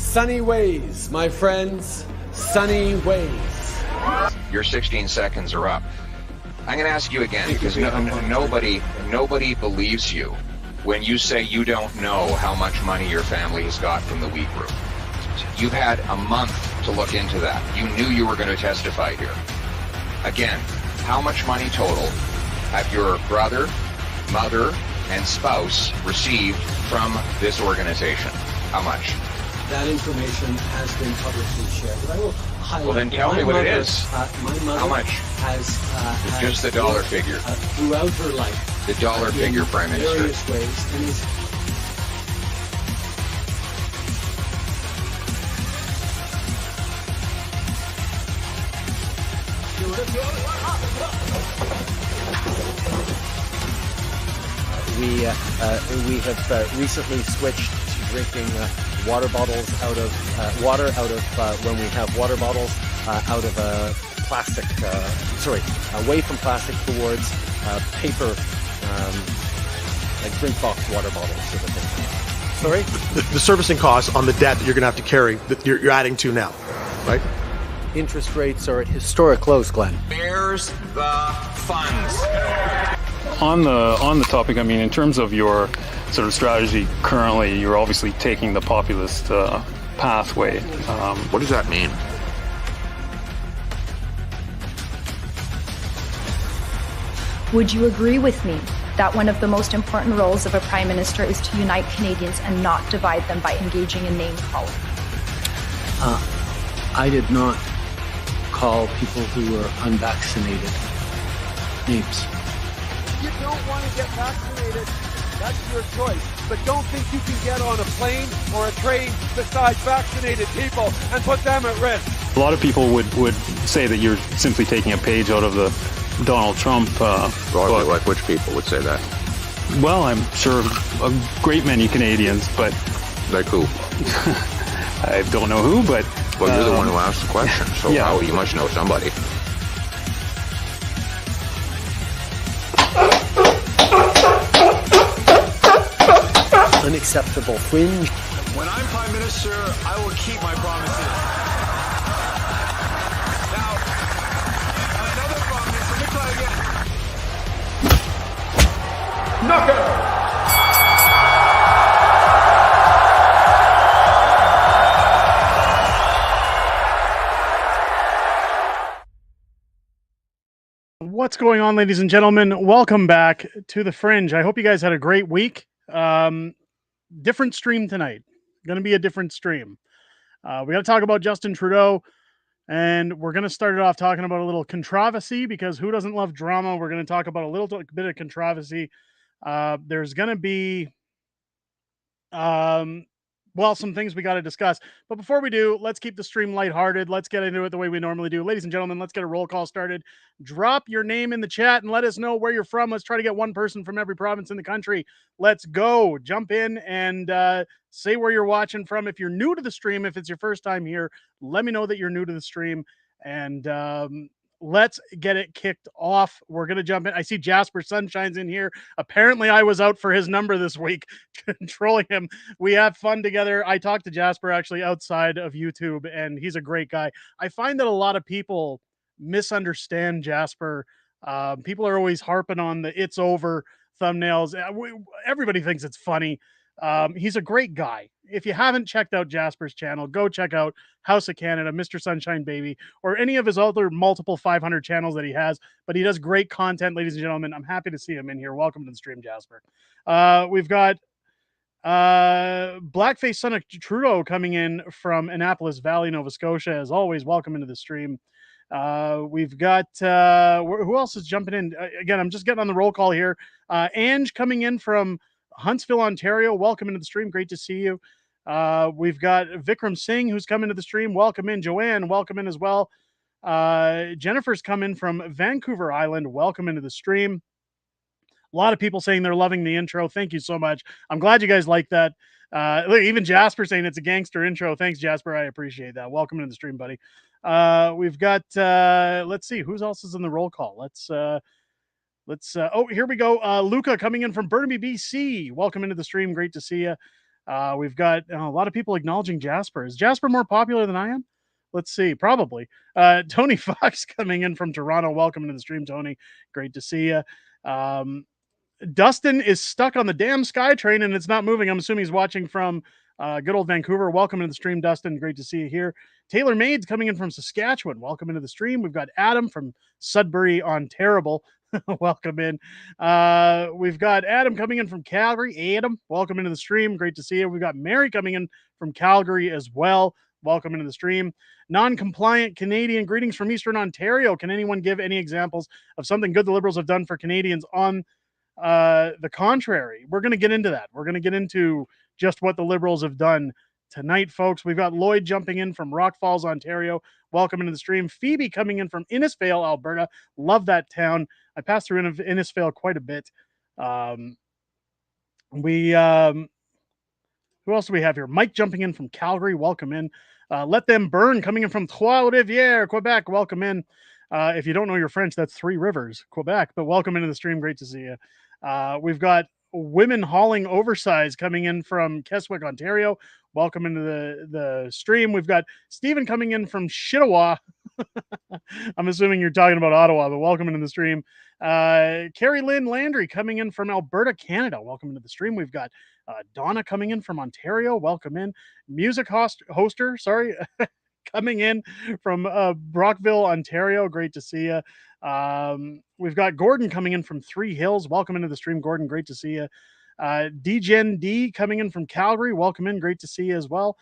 Sunny ways, my friends. Sunny ways. Your 16 seconds are up. I'm going to ask you again because nobody believes you when you say you don't know how much money your family has got from the wheat group. You've had a month to look into that. You knew you were going to testify here. Again, how much money total have your brother, mother, and spouse received from this organization? How much? That information has been publicly shared. But I will highlight. Well, then tell me what it is. My mother how much? Has just the dollar figure. Throughout her life. The dollar figure, Prime Minister. Various ways, and is. We have recently switched to drinking water bottles out of when we have water bottles out of plastic. Away from plastic towards paper, like drink box water bottles. Sort of thing. Sorry, the servicing costs on the debt that you're going to have to carry that you're adding to now, right? Interest rates are at historic lows, Glenn. Where's the funds? On the topic, I mean, in terms of your sort of strategy currently, you're obviously taking the populist pathway. What does that mean? Would you agree with me that one of the most important roles of a Prime Minister is to unite Canadians and not divide them by engaging in name-calling? I did not call people who were unvaccinated names. You don't want to get vaccinated, that's your choice. But don't think you can get on a plane or a train beside vaccinated people and put them at risk. A lot of people would say that you're simply taking a page out of the Donald Trump book. Like which people would say that? Well, I'm sure a great many Canadians, but... Like who? I don't know who, but... Well, you're the one who asked the question, so yeah. You must know somebody. Unacceptable fringe. When I'm Prime Minister, I will keep my promises. Now, another promise, let me try again. Knockout! What's going on, ladies and gentlemen? Welcome back to The Fringe. I hope you guys had a great week. Different stream tonight. Going to be a different stream. We got to talk about Justin Trudeau, and we're going to start it off talking about a little controversy, because who doesn't love drama? We're going to talk about a little bit of controversy. There's going to be some things we got to discuss. But before we do, let's keep the stream lighthearted. Let's get into it the way we normally do. Ladies and gentlemen, let's get a roll call started. Drop your name in the chat and let us know where you're from. Let's try to get one person from every province in the country. Let's go. Jump in and say where you're watching from. If you're new to the stream, if it's your first time here, let me know that you're new to the stream. And let's get it kicked off. We're going to jump in. I see Jasper Sunshine's in here. Apparently, I was out for his number this week, controlling him. We have fun together. I talked to Jasper actually outside of YouTube, and he's a great guy. I find that a lot of people misunderstand Jasper. People are always harping on the "it's over" thumbnails. Everybody thinks it's funny. He's a great guy. If you haven't checked out Jasper's channel, go check out House of Canada, Mr. Sunshine Baby, or any of his other multiple 500 channels that he has. But he does great content, ladies and gentlemen. I'm happy to see him in here. Welcome to the stream, Jasper. We've got Blackface Son of Trudeau coming in from Annapolis Valley, Nova Scotia. As always, welcome into the stream. We've got who else is jumping in? Again, I'm just getting on the roll call here. Ange coming in from Huntsville, Ontario. Welcome into the stream. Great to see you. We've got Vikram Singh, who's coming to the stream. Welcome in. Joanne, welcome in as well. Jennifer's come in from Vancouver Island. Welcome into the stream. A lot of people saying they're loving the intro. Thank you so much. I'm glad you guys like that. Look, even Jasper saying it's a gangster intro. Thanks, Jasper. I appreciate that. Welcome into the stream, buddy. We've got, let's see, who else is in the roll call? Let's oh, here we go. Luca coming in from Burnaby, BC. Welcome into the stream. Great to see you. We've got a lot of people acknowledging Jasper. Is Jasper more popular than I am? Let's see. Probably. Tony Fox coming in from Toronto. Welcome to the stream, Tony. Great to see you. Dustin is stuck on the damn SkyTrain and it's not moving. I'm assuming he's watching from good old Vancouver. Welcome to the stream, Dustin. Great to see you here. Taylor Maid's coming in from Saskatchewan. Welcome into the stream. We've got Adam from Sudbury, Ontario. Welcome in. We've got Adam coming in from Calgary. Adam, welcome into the stream. Great to see you. We've got Mary coming in from Calgary as well. Welcome into the stream. Non-compliant Canadian, greetings from Eastern Ontario. Can anyone give any examples of something good the Liberals have done for Canadians on the contrary? We're going to get into that. We're going to get into just what the Liberals have done tonight, folks. We've got Lloyd jumping in from Rock Falls, Ontario. Welcome into the stream. Phoebe coming in from Innisfail, Alberta. Love that town. I pass through Innisfail quite a bit. Who else do we have here? Mike jumping in from Calgary. Welcome in. Let Them Burn coming in from Trois-Rivières, Quebec. Welcome in. If you don't know your French, that's Three Rivers, Quebec. But welcome into the stream. Great to see you. We've got Women Hauling Oversize coming in from Keswick, Ontario. Welcome into the stream. We've got Stephen coming in from Shittawa. I'm assuming you're talking about Ottawa, but welcome into the stream. Carrie Lynn Landry coming in from Alberta, Canada. Welcome into the stream. We've got Donna coming in from Ontario. Welcome in. Music hoster, sorry, coming in from Brockville, Ontario. Great to see you. We've got Gordon coming in from Three Hills. Welcome into the stream, Gordon. Great to see you. DGen D coming in from Calgary. Welcome in. Great to see you as well.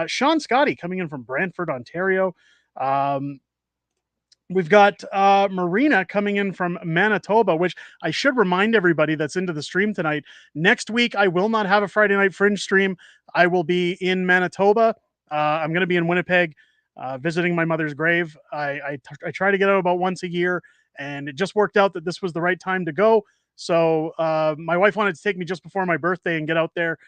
Sean Scotty coming in from Brantford, Ontario. We've got Marina coming in from Manitoba, which I should remind everybody that's into the stream tonight. Next week, I will not have a Friday Night Fringe stream. I will be in Manitoba. I'm going to be in Winnipeg visiting my mother's grave. I try to get out about once a year, and it just worked out that this was the right time to go. So my wife wanted to take me just before my birthday and get out there,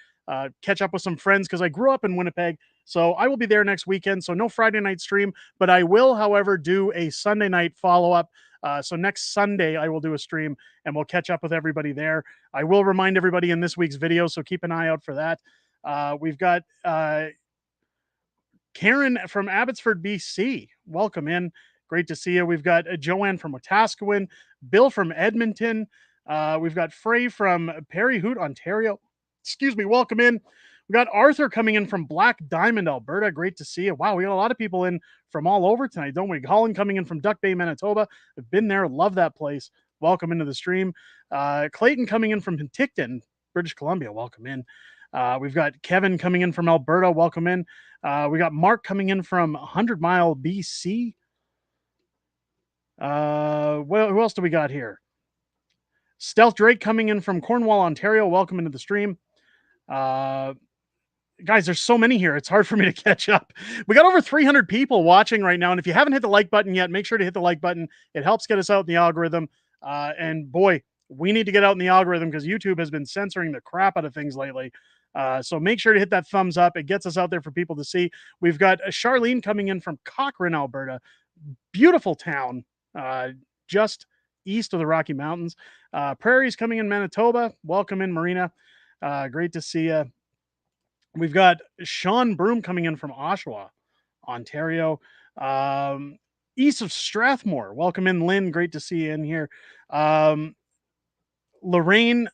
catch up with some friends because I grew up in Winnipeg. So I will be there next weekend. So no Friday night stream, but I will, however, do a Sunday night follow-up. So next Sunday, I will do a stream and we'll catch up with everybody there. I will remind everybody in this week's video, so keep an eye out for that. We've got Karen from Abbotsford, BC. Welcome in. Great to see you. We've got Joanne from Wetaskiwin, Bill from Edmonton. We've got Frey from Perry Hoot, Ontario. Excuse me. Welcome in. We got Arthur coming in from Black Diamond, Alberta. Great to see you. Wow, we got a lot of people in from all over tonight, don't we? Holland coming in from Duck Bay, Manitoba. I've been there. Love that place. Welcome into the stream. Clayton coming in from Penticton, British Columbia. Welcome in. We've got Kevin coming in from Alberta. Welcome in. We got Mark coming in from 100 Mile, BC. Well, who else do we got here? Stealth Drake coming in from Cornwall, Ontario. Welcome into the stream. Guys, there's so many here. It's hard for me to catch up. We got over 300 people watching right now. And if you haven't hit the like button yet, make sure to hit the like button. It helps get us out in the algorithm. And boy, we need to get out in the algorithm because YouTube has been censoring the crap out of things lately. So make sure to hit that thumbs up. It gets us out there for people to see. We've got Charlene coming in from Cochrane, Alberta. Beautiful town, just east of the Rocky Mountains. Prairie's coming in Manitoba. Welcome in, Marina. Great to see you. We've got Sean Broom coming in from Oshawa, Ontario. East of Strathmore. Welcome in, Lynn. Great to see you in here. Lorraine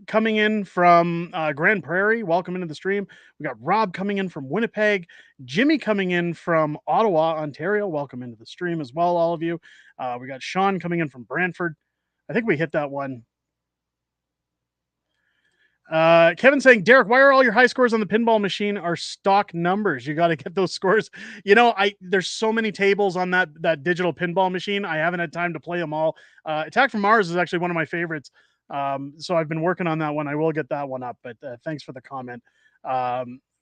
coming in from Grand Prairie. Welcome into the stream. We got Rob coming in from Winnipeg. Jimmy coming in from Ottawa, Ontario. Welcome into the stream as well, all of you. We got Sean coming in from Brantford. I think we hit that one. Kevin saying, Derek, why are all your high scores on the pinball machine are stock numbers? You got to get those scores. You know, there's so many tables on that digital pinball machine. I haven't had time to play them all. Attack from Mars is actually one of my favorites. So I've been working on that one. I will get that one up, but thanks for the comment.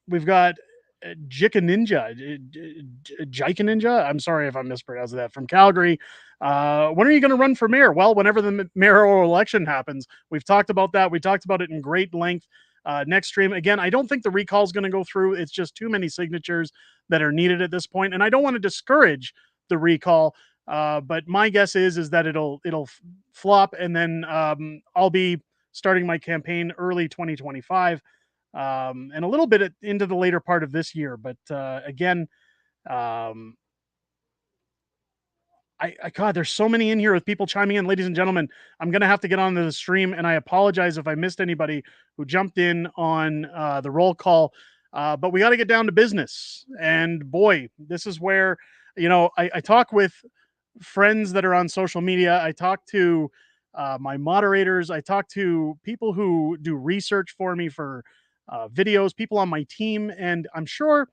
We've got Jika Ninja. I'm sorry if I'm mispronouncing that, from Calgary. When are you going to run for mayor? Well, whenever the mayoral election happens. We've talked about that. We talked about it in great length. Next stream. Again, I don't think the recall is going to go through. It's just too many signatures that are needed at this point. And I don't want to discourage the recall. But my guess is that it'll flop. And then I'll be starting my campaign early 2025. and a little bit into the later part of this year. But again, God, there's so many in here with people chiming in. Ladies and gentlemen, I'm going to have to get onto the stream, and I apologize if I missed anybody who jumped in on the roll call. But we got to get down to business. And boy, this is where, I talk with friends that are on social media. I talk to my moderators. I talk to people who do research for me for videos, people on my team. And I'm sure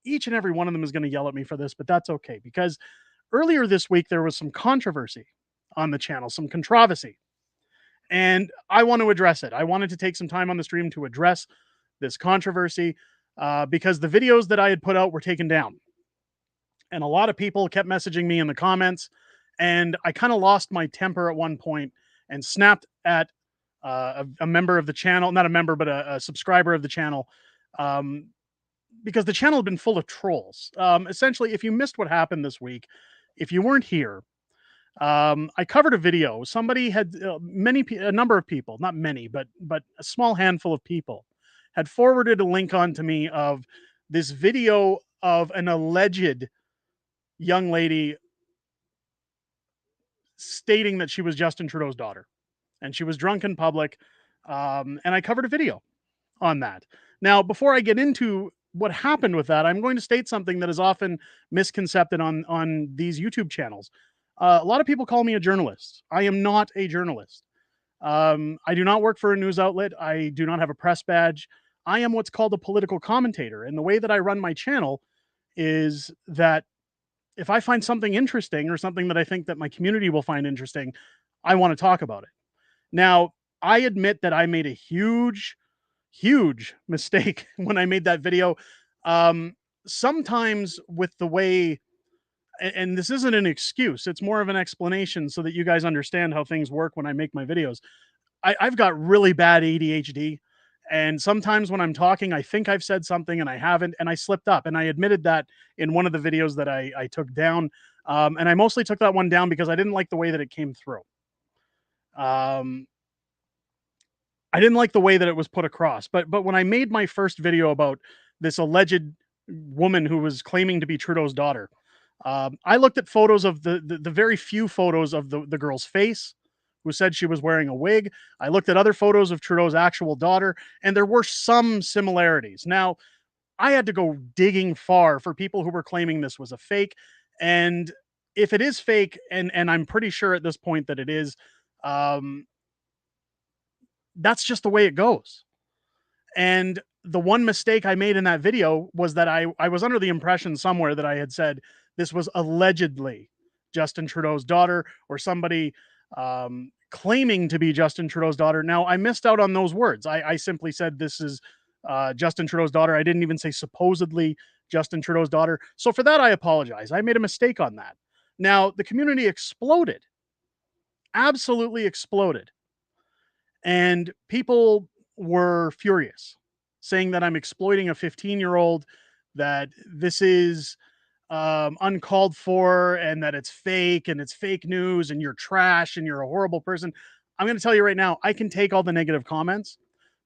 each and every one of them is going to yell at me for this, but that's okay, because earlier this week, there was some controversy on the channel, some controversy, and I want to address it. I wanted to take some time on the stream to address this controversy because the videos that I had put out were taken down. And a lot of people kept messaging me in the comments, and I kind of lost my temper at one point and snapped at a member of the channel, not a member, but a subscriber of the channel, because the channel had been full of trolls. Essentially, if you missed what happened this week, if you weren't here, I covered a video. Somebody had a number of people, not many, but a small handful of people had forwarded a link on to me of this video of an alleged young lady stating that she was Justin Trudeau's daughter, and she was drunk in public. And I covered a video on that. Now, before I get into what happened with that, I'm going to state something that is often misconcepted on these YouTube channels. A lot of people call me a journalist. I am not a journalist. I do not work for a news outlet. I do not have a press badge. I am what's called a political commentator. And the way that I run my channel is that if I find something interesting or something that I think that my community will find interesting, I want to talk about it. Now, I admit that I made a huge mistake when I made that video. Sometimes with the way, and this isn't an excuse, it's more of an explanation so that you guys understand how things work when I make my videos. I've got really bad ADHD. And sometimes when I'm talking, I think I've said something and I haven't, and I slipped up. And I admitted that in one of the videos that I took down. And I mostly took that one down because I didn't like the way that it came through. I didn't like the way that it was put across. But when I made my first video about this alleged woman who was claiming to be Trudeau's daughter, I looked at photos of the very few photos of the girl's face, who said she was wearing a wig. I looked at other photos of Trudeau's actual daughter, and there were some similarities. Now, I had to go digging far for people who were claiming this was a fake. And if it is fake, and I'm pretty sure at this point that it is, that's just the way it goes. And the one mistake I made in that video was that I was under the impression somewhere that I had said this was allegedly Justin Trudeau's daughter, or somebody claiming to be Justin Trudeau's daughter. Now, I missed out on those words. I simply said this is Justin Trudeau's daughter. I didn't even say supposedly Justin Trudeau's daughter. So for that, I apologize. I made a mistake on that. Now, the community exploded. Absolutely exploded. And people were furious, saying that I'm exploiting a 15-year-old, that this is uncalled for, and that it's fake, and it's fake news, and you're trash, and you're a horrible person. I'm going to tell you right now, I can take all the negative comments,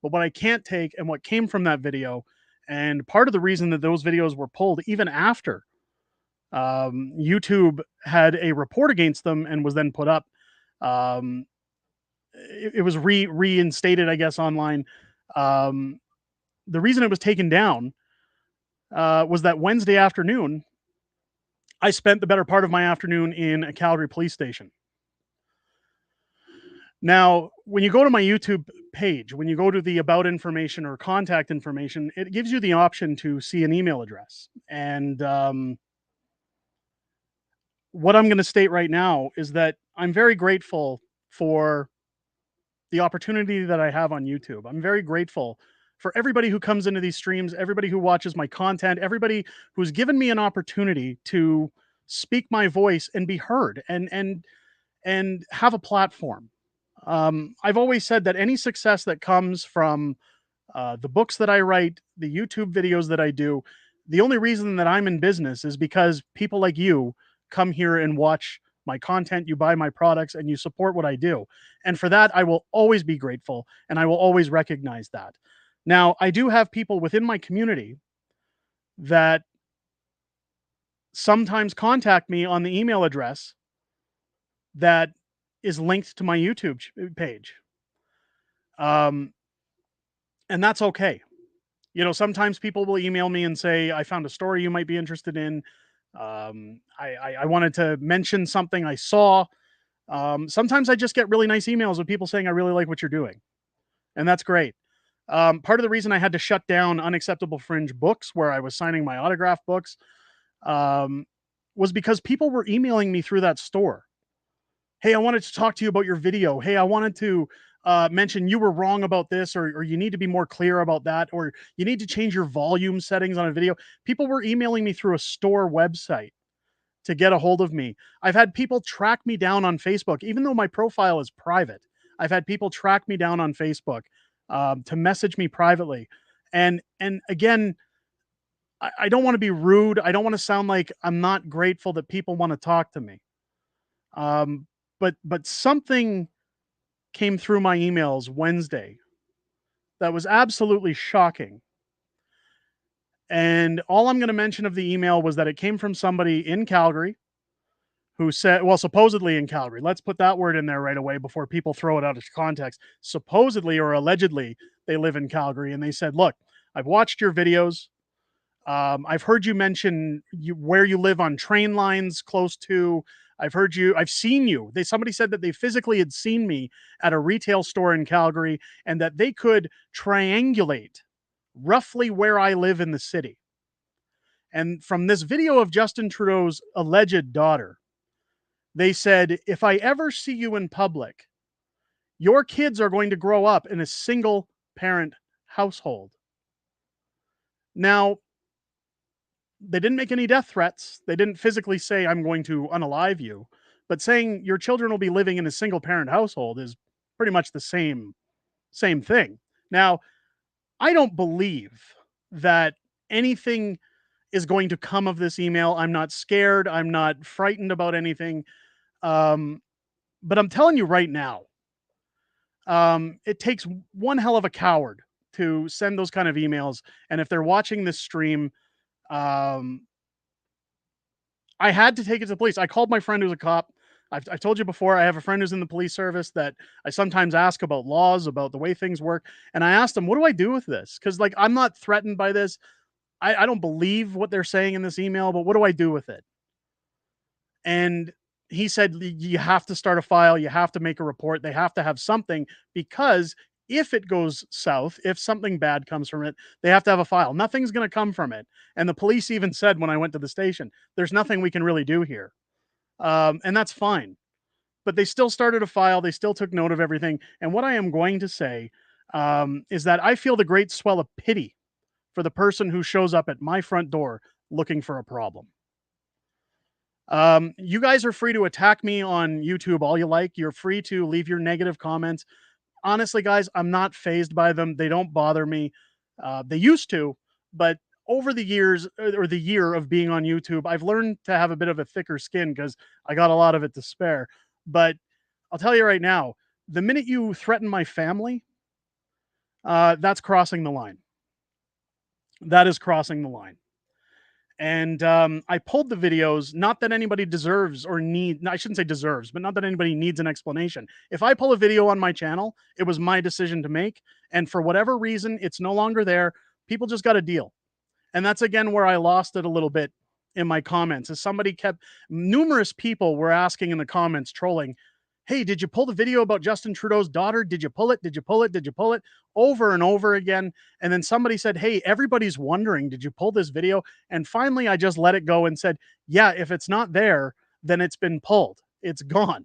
but what I can't take, and what came from that video, and part of the reason that those videos were pulled even after YouTube had a report against them and was then put up, it was reinstated, I guess, online. The reason it was taken down was that Wednesday afternoon, I spent the better part of my afternoon in a Calgary police station. Now, when you go to my YouTube page, when you go to the about information or contact information, it gives you the option to see an email address. And what I'm going to state right now is that I'm very grateful for the opportunity that I have on YouTube. I'm very grateful for everybody who comes into these streams, everybody who watches my content, everybody who's given me an opportunity to speak my voice and be heard and have a platform. I've always said that any success that comes from the books that I write, the YouTube videos that I do, the only reason that I'm in business is because people like you come here and watch my content, you buy my products, and you support what I do. And for that, I will always be grateful, and I will always recognize that. Now, I do have people within my community that sometimes contact me on the email address that is linked to my YouTube page. And that's okay. You know, sometimes people will email me and say, I found a story you might be interested in. I wanted to mention something I saw. Sometimes I just get really nice emails with people saying, I really like what you're doing. And that's great. Part of the reason I had to shut down Unacceptable Fringe books, where I was signing my autograph books, was because people were emailing me through that store. Hey, I wanted to talk to you about your video. Hey, I wanted to mention you were wrong about this, or you need to be more clear about that, or you need to change your volume settings on a video. People were emailing me through a store website to get a hold of me. I've had people track me down on Facebook, even though my profile is private. I've had people track me down on Facebook to message me privately. And again, I don't want to be rude. I don't want to sound like I'm not grateful that people want to talk to me. But something came through my emails Wednesday that was absolutely shocking. And all I'm going to mention of the email was that it came from somebody in Calgary who said, well, supposedly in Calgary. Let's put that word in there right away before people throw it out of context. Supposedly or allegedly, they live in Calgary. And they said, look, I've watched your videos. I've heard you mention where you live on train lines close to. I've seen you. Somebody said that they physically had seen me at a retail store in Calgary and that they could triangulate roughly where I live in the city. And from this video of Justin Trudeau's alleged daughter, they said, if I ever see you in public, your kids are going to grow up in a single parent household. Now, they didn't make any death threats. They didn't physically say, I'm going to unalive you. But saying your children will be living in a single parent household is pretty much the same thing. Now, I don't believe that anything is going to come of this email. I'm not scared. I'm not frightened about anything. But I'm telling you right now, it takes one hell of a coward to send those kind of emails. And if they're watching this stream, I had to take it to the police. I called my friend who's a cop. I've told you before, I have a friend who's in the police service that I sometimes ask about laws, about the way things work. And I asked him, what do I do with this? Because, like, I'm not threatened by this. I don't believe what they're saying in this email, but what do I do with it? And he said, you have to start a file. You have to make a report. They have to have something, because if it goes south, if something bad comes from it, they have to have a file. Nothing's going to come from it. And the police even said when I went to the station, there's nothing we can really do here. And that's fine. But they still started a file. They still took note of everything. And what I am going to say is that I feel the great swell of pity for the person who shows up at my front door looking for a problem. You guys are free to attack me on YouTube all you like. You're free to leave your negative comments. Honestly, guys, I'm not fazed by them. They don't bother me. They used to, but over the years, or the year of being on YouTube, I've learned to have a bit of a thicker skin because I got a lot of it to spare. But I'll tell you right now, the minute you threaten my family, that's crossing the line. That is crossing the line. And I pulled the videos, not that anybody deserves or I shouldn't say deserves, but not that anybody needs an explanation. If I pull a video on my channel, it was my decision to make. And for whatever reason, it's no longer there. People just got a deal. And that's, again, where I lost it a little bit in my comments. As numerous people were asking in the comments, trolling, hey, did you pull the video about Justin Trudeau's daughter? Did you pull it? Did you pull it? Did you pull it? Over and over again. And then somebody said, hey, everybody's wondering, did you pull this video? And finally, I just let it go and said, yeah, if it's not there, then it's been pulled. It's gone.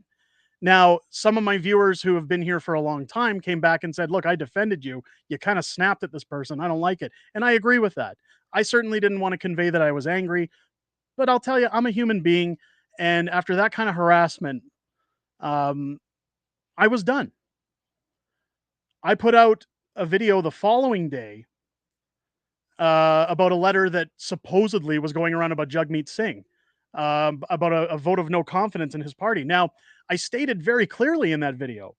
Now, some of my viewers who have been here for a long time came back and said, look, I defended you. You kind of snapped at this person. I don't like it. And I agree with that. I certainly didn't want to convey that I was angry, but I'll tell you, I'm a human being. And after that kind of harassment, I was done. I put out a video the following day about a letter that supposedly was going around about Jagmeet Singh, about a vote of no confidence in his party. Now, I stated very clearly in that video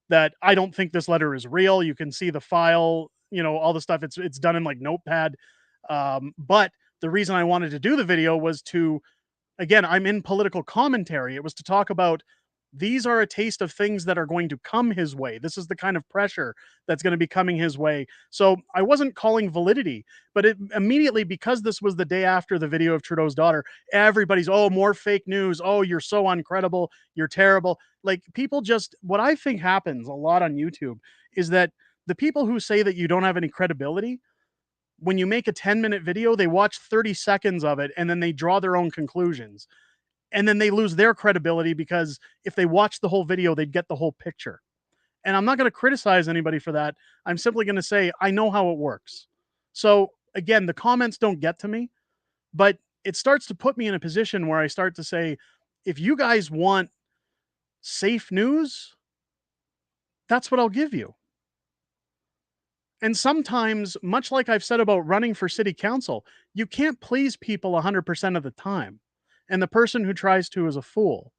that I don't think this letter is real. You can see the file. all the stuff. It's done in like Notepad. But the reason I wanted to do the video was to, again, I'm in political commentary. It was to talk about these are a taste of things that are going to come his way. This is the kind of pressure that's going to be coming his way. So I wasn't calling validity, but it immediately, because this was the day after the video of Trudeau's daughter, everybody's, oh, more fake news. Oh, you're so uncredible. You're terrible. Like, people just, what I think happens a lot on YouTube is that the people who say that you don't have any credibility, when you make a 10-minute video, they watch 30 seconds of it and then they draw their own conclusions. And then they lose their credibility, because if they watch the whole video, they'd get the whole picture. And I'm not going to criticize anybody for that. I'm simply going to say, I know how it works. So again, the comments don't get to me, but it starts to put me in a position where I start to say, if you guys want safe news, that's what I'll give you. And sometimes, much like I've said about running for city council, you can't please people 100% of the time. And the person who tries to is a fool.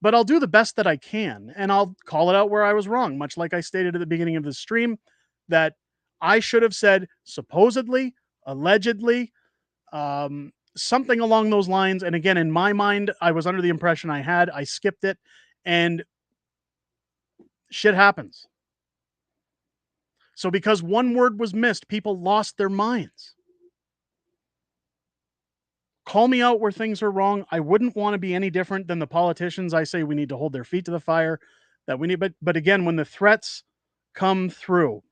But I'll do the best that I can, and I'll call it out where I was wrong, much like I stated at the beginning of this stream, that I should have said supposedly, allegedly, something along those lines. And again, in my mind, I was under the impression I skipped it, and shit happens. So because one word was missed, people lost their minds. Call me out where things are wrong. I wouldn't want to be any different than the politicians. I say we need to hold their feet to the fire. That we need, but again, when the threats come through,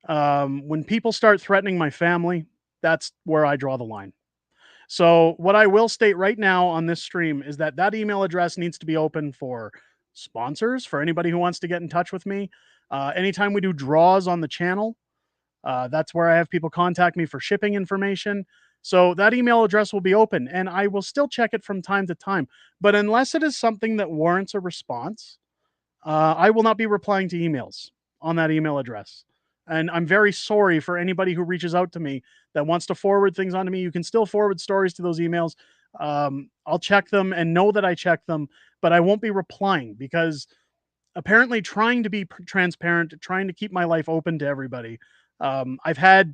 when people start threatening my family, that's where I draw the line. So what I will state right now on this stream is that email address needs to be open for sponsors, for anybody who wants to get in touch with me. Anytime we do draws on the channel, that's where I have people contact me for shipping information. So that email address will be open, and I will still check it from time to time. But unless it is something that warrants a response, I will not be replying to emails on that email address. And I'm very sorry for anybody who reaches out to me that wants to forward things onto me. You can still forward stories to those emails. I'll check them and know that I check them, but I won't be replying, because apparently trying to be transparent, trying to keep my life open to everybody. I've had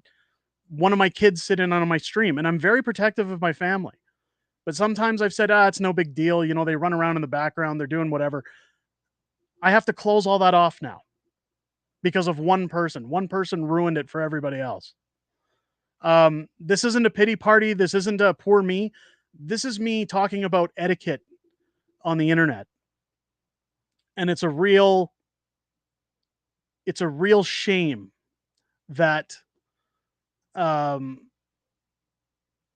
one of my kids sit in on my stream, and I'm very protective of my family. But sometimes I've said, it's no big deal. They run around in the background. They're doing whatever. I have to close all that off now because of one person. One person ruined it for everybody else. This isn't a pity party. This isn't a poor me. This is me talking about etiquette on the internet. And it's a real shame that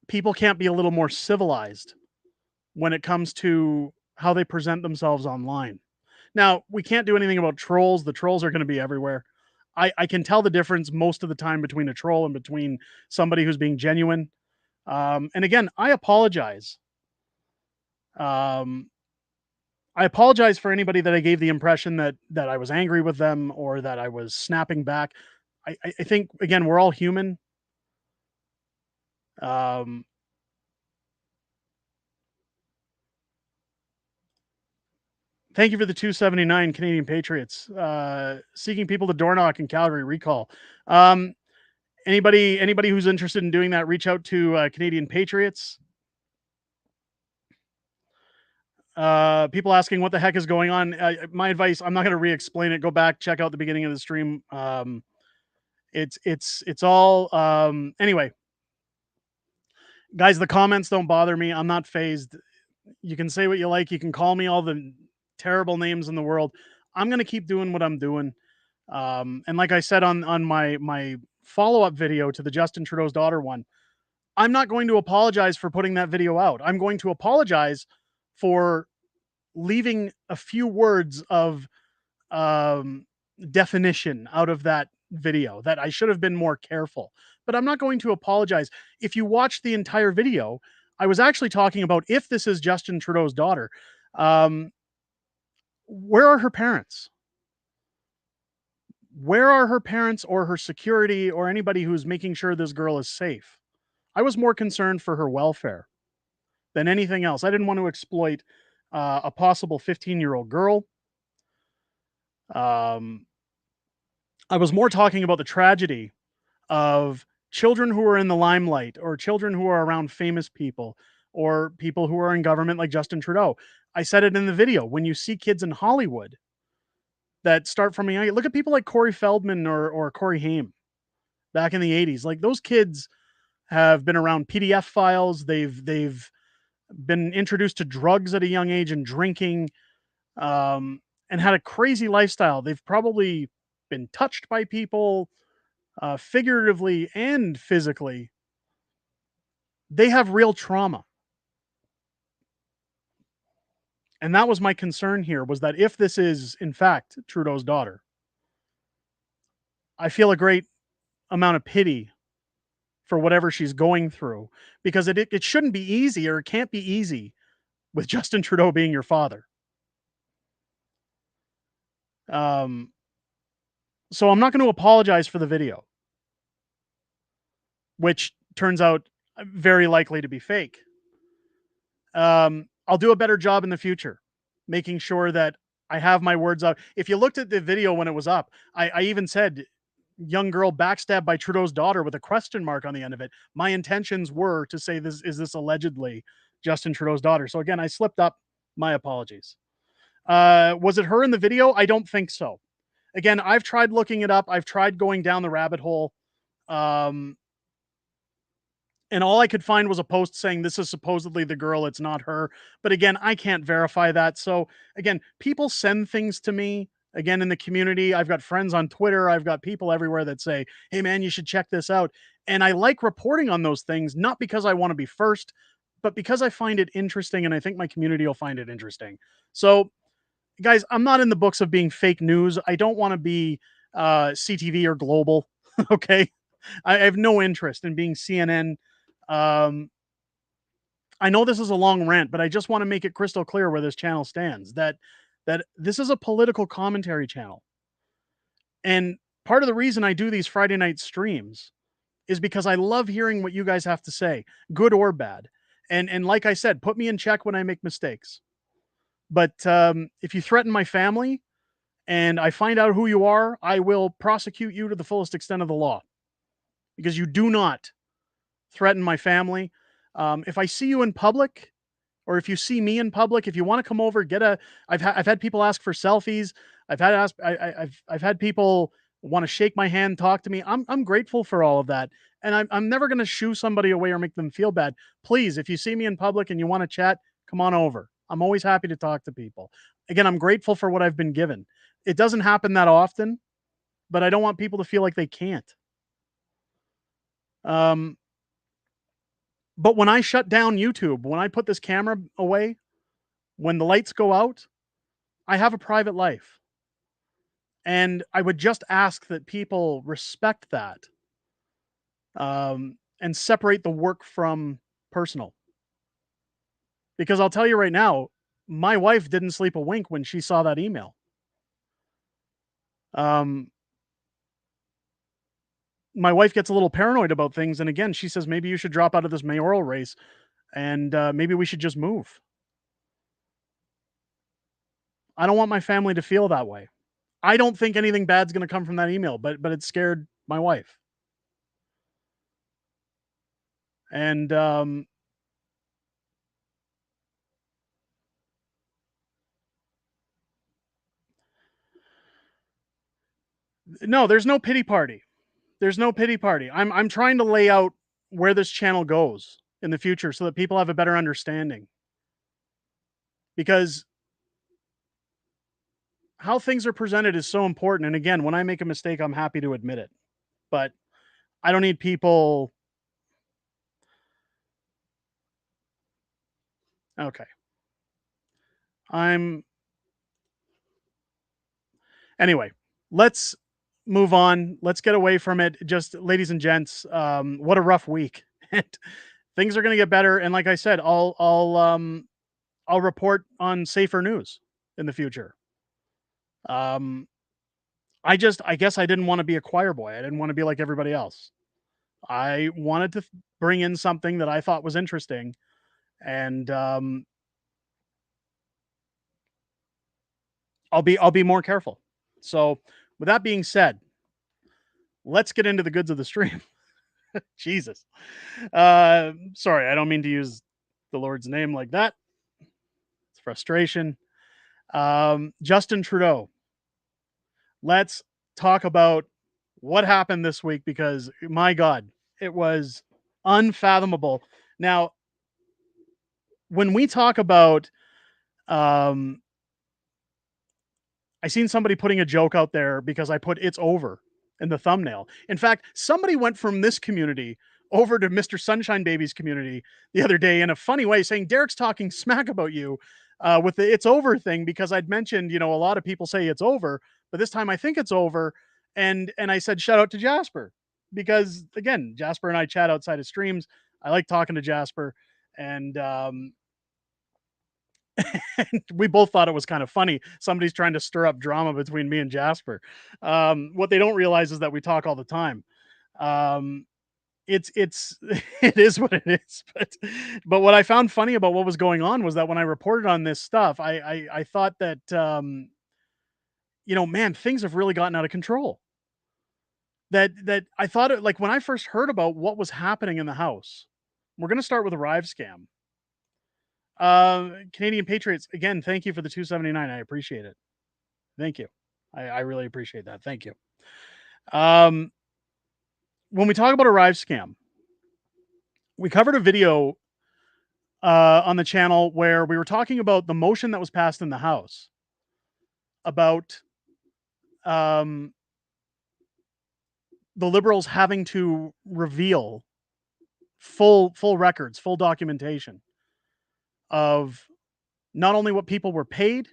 people can't be a little more civilized when it comes to how they present themselves online. Now, we can't do anything about trolls. The trolls are going to be everywhere. I can tell the difference most of the time between a troll and between somebody who's being genuine. And again, I apologize. I apologize for anybody that I gave the impression that I was angry with them or that I was snapping back. I think, again, we're all human. Thank you for the 279 Canadian Patriots. Seeking people to door knock in Calgary, recall. Anybody who's interested in doing that, reach out to Canadian Patriots. People asking what the heck is going on. My advice, I'm not going to re-explain it. Go back, check out the beginning of the stream. It's all anyway. Guys, the comments don't bother me. I'm not phased. You can say what you like. You can call me all the terrible names in the world. I'm going to keep doing what I'm doing. And like I said on my follow-up video to the Justin Trudeau's daughter one, I'm not going to apologize for putting that video out. I'm going to apologize for leaving a few words of definition out of that video, that I should have been more careful. But I'm not going to apologize. If you watch the entire video, I was actually talking about, if this is Justin Trudeau's daughter, where are her parents? Where are her parents or her security or anybody who's making sure this girl is safe? I was more concerned for her welfare than anything else. I didn't want to exploit a possible 15-year-old girl. I was more talking about the tragedy of children who are in the limelight, or children who are around famous people, or people who are in government like Justin Trudeau. I said it in the video. When you see kids in Hollywood that start from a young age, look at people like Corey Feldman or Corey Haim back in the 80s. Like, those kids have been around PDF files. They've been introduced to drugs at a young age and drinking, and had a crazy lifestyle. They've probably been touched by people, figuratively and physically. They have real trauma. And that was my concern here, was that if this is, in fact, Trudeau's daughter, I feel a great amount of pity for whatever she's going through, because it shouldn't be easy, or it can't be easy with Justin Trudeau being your father. So I'm not going to apologize for the video, which turns out very likely to be fake. I'll do a better job in the future, making sure that I have my words out. If you looked at the video when it was up, I even said, young girl backstabbed by Trudeau's daughter, with a question mark on the end of it. My intentions were to say, this allegedly Justin Trudeau's daughter? So again, I slipped up. My apologies. Was it her in the video? I don't think so. Again, I've tried looking it up. I've tried going down the rabbit hole. And all I could find was a post saying this is supposedly the girl, it's not her. But again, I can't verify that. So again, people send things to me. Again, in the community, I've got friends on Twitter. I've got people everywhere that say, hey man, you should check this out. And I like reporting on those things, not because I want to be first, but because I find it interesting, and I think my community will find it interesting. So guys, I'm not in the books of being fake news. I don't want to be CTV or Global. Okay. I have no interest in being CNN. I know this is a long rant, but I just want to make it crystal clear where this channel stands, that this is a political commentary channel. And part of the reason I do these Friday night streams is because I love hearing what you guys have to say, good or bad. And like I said, put me in check when I make mistakes. But if you threaten my family and I find out who you are, I will prosecute you to the fullest extent of the law, because you do not threaten my family. If I see you in public, or if you see me in public, if you want to come over, I've had people ask for selfies. I've had people want to shake my hand, talk to me. I'm grateful for all of that. And I'm never going to shoo somebody away or make them feel bad. Please, if you see me in public and you want to chat, come on over. I'm always happy to talk to people. Again, I'm grateful for what I've been given. It doesn't happen that often, but I don't want people to feel like they can't. But when I shut down YouTube, when I put this camera away, when the lights go out, I have a private life. And I would just ask that people respect that, and separate the work from personal. Because I'll tell you right now, my wife didn't sleep a wink when she saw that email. My wife gets a little paranoid about things. And again, she says, maybe you should drop out of this mayoral race, and maybe we should just move. I don't want my family to feel that way. I don't think anything bad's going to come from that email, but it scared my wife. And no, there's no pity party. There's no pity party. I'm trying to lay out where this channel goes in the future so that people have a better understanding. Because how things are presented is so important. And again, when I make a mistake, I'm happy to admit it. But I don't need people. Okay. Anyway, let's move on. Let's get away from it. Just, ladies and gents, what a rough week. Things are going to get better. And like I said, I'll report on safer news in the future. I guess I didn't want to be a choir boy. I didn't want to be like everybody else. I wanted to bring in something that I thought was interesting. And I'll be more careful. So with that being said, let's get into the goods of the stream. Jesus. Sorry, I don't mean to use the Lord's name like that. It's frustration. Justin Trudeau. Let's talk about what happened this week, because my God, it was unfathomable. Now, when we talk about, I seen somebody putting a joke out there because I put "it's over" in the thumbnail. In fact, somebody went from this community over to Mr. Sunshine Baby's community the other day in a funny way, saying Derek's talking smack about you with the "it's over" thing, because I'd mentioned, a lot of people say it's over, but this time I think it's over. And I said, shout out to Jasper, because again, Jasper and I chat outside of streams. I like talking to Jasper, and we both thought it was kind of funny. Somebody's trying to stir up drama between me and Jasper. What they don't realize is that we talk all the time. It's it is what it is. But what I found funny about what was going on was that when I reported on this stuff, I thought that man, things have really gotten out of control. That I thought it, like, when I first heard about what was happening in the house. We're going to start with ArriveCan. Canadian Patriots, again, thank you for the $2.79. I appreciate it. Thank you. I really appreciate that. Thank you. When we talk about ArriveCan, we covered a video on the channel where we were talking about the motion that was passed in the House about the Liberals having to reveal full records, full documentation of not only what people were paid,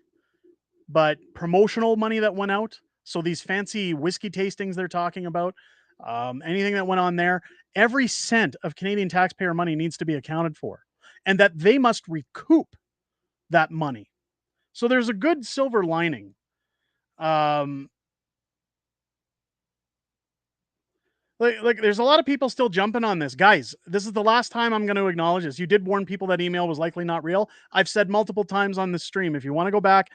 but promotional money that went out. So these fancy whiskey tastings they're talking about, anything that went on there, every cent of Canadian taxpayer money needs to be accounted for, and that they must recoup that money. So there's a good silver lining. Like there's a lot of people still jumping on this. Guys, this is the last time I'm going to acknowledge this. You did warn people that email was likely not real. I've said multiple times on this stream, if you want to go back,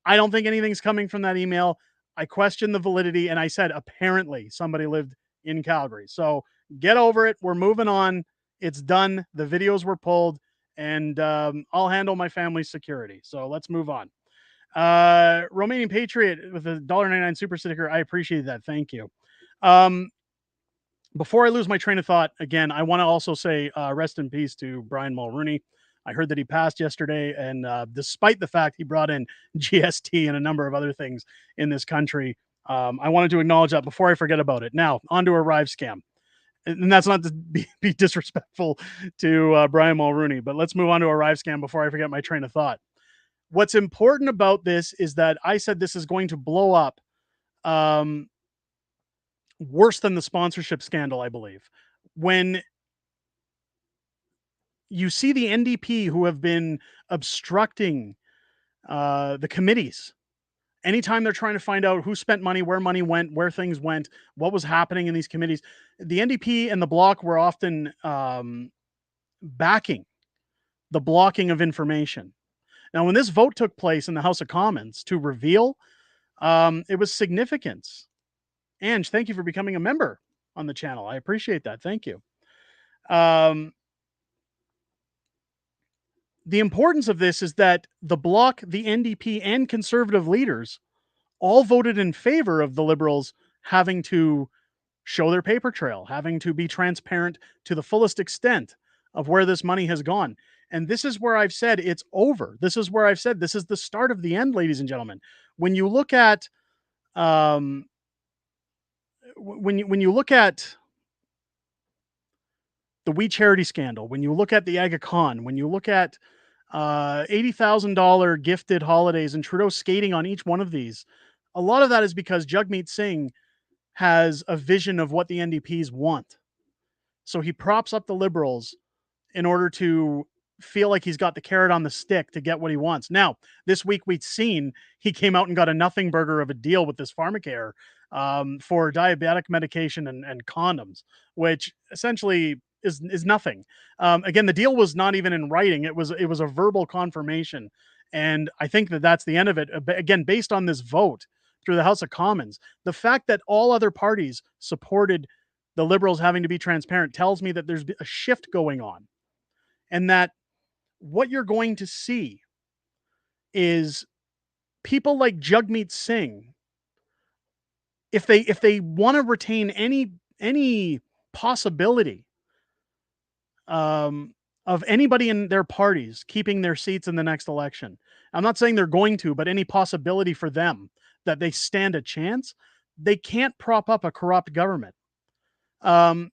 I don't think anything's coming from that email. I questioned the validity, and I said apparently somebody lived in Calgary. So get over it. We're moving on. It's done. The videos were pulled, and I'll handle my family's security. So let's move on. Romanian Patriot with a $1.99 super sticker. I appreciate that. Thank you. Before I lose my train of thought, again, I want to also say rest in peace to Brian Mulrooney. I heard that he passed yesterday, and despite the fact he brought in GST and a number of other things in this country, I wanted to acknowledge that before I forget about it. Now, on to ArriveCan. And that's not to be disrespectful to Brian Mulrooney, but let's move on to ArriveCan before I forget my train of thought. What's important about this is that I said this is going to blow up worse than the sponsorship scandal, I believe. When you see the NDP who have been obstructing the committees, anytime they're trying to find out who spent money, where money went, where things went, what was happening in these committees, the NDP and the Bloc were often backing the blocking of information. Now, when this vote took place in the House of Commons to reveal, it was significant. Ange, thank you for becoming a member on the channel. I appreciate that. Thank you. The importance of this is that the Bloc, the NDP, and Conservative leaders all voted in favor of the Liberals having to show their paper trail, having to be transparent to the fullest extent of where this money has gone. And this is where I've said it's over. This is where I've said this is the start of the end, ladies and gentlemen. When you look at when you look at the We Charity scandal, when you look at the Aga Khan, when you look at $80,000 gifted holidays and Trudeau skating on each one of these, a lot of that is because Jagmeet Singh has a vision of what the NDPs want. So he props up the Liberals in order to feel like he's got the carrot on the stick to get what he wants. Now, this week we'd seen he came out and got a nothing burger of a deal with this pharmacare for diabetic medication and condoms, which essentially is nothing. Again, the deal was not even in writing. It was a verbal confirmation. And I think that that's the end of it. Again, based on this vote, through the House of Commons. The fact that all other parties supported the Liberals having to be transparent tells me that there's a shift going on, and that what you're going to see is people like Jagmeet Singh, if they want to retain any possibility of anybody in their parties keeping their seats in the next election. I'm not saying they're going to, but any possibility for them that they stand a chance, they can't prop up a corrupt government. And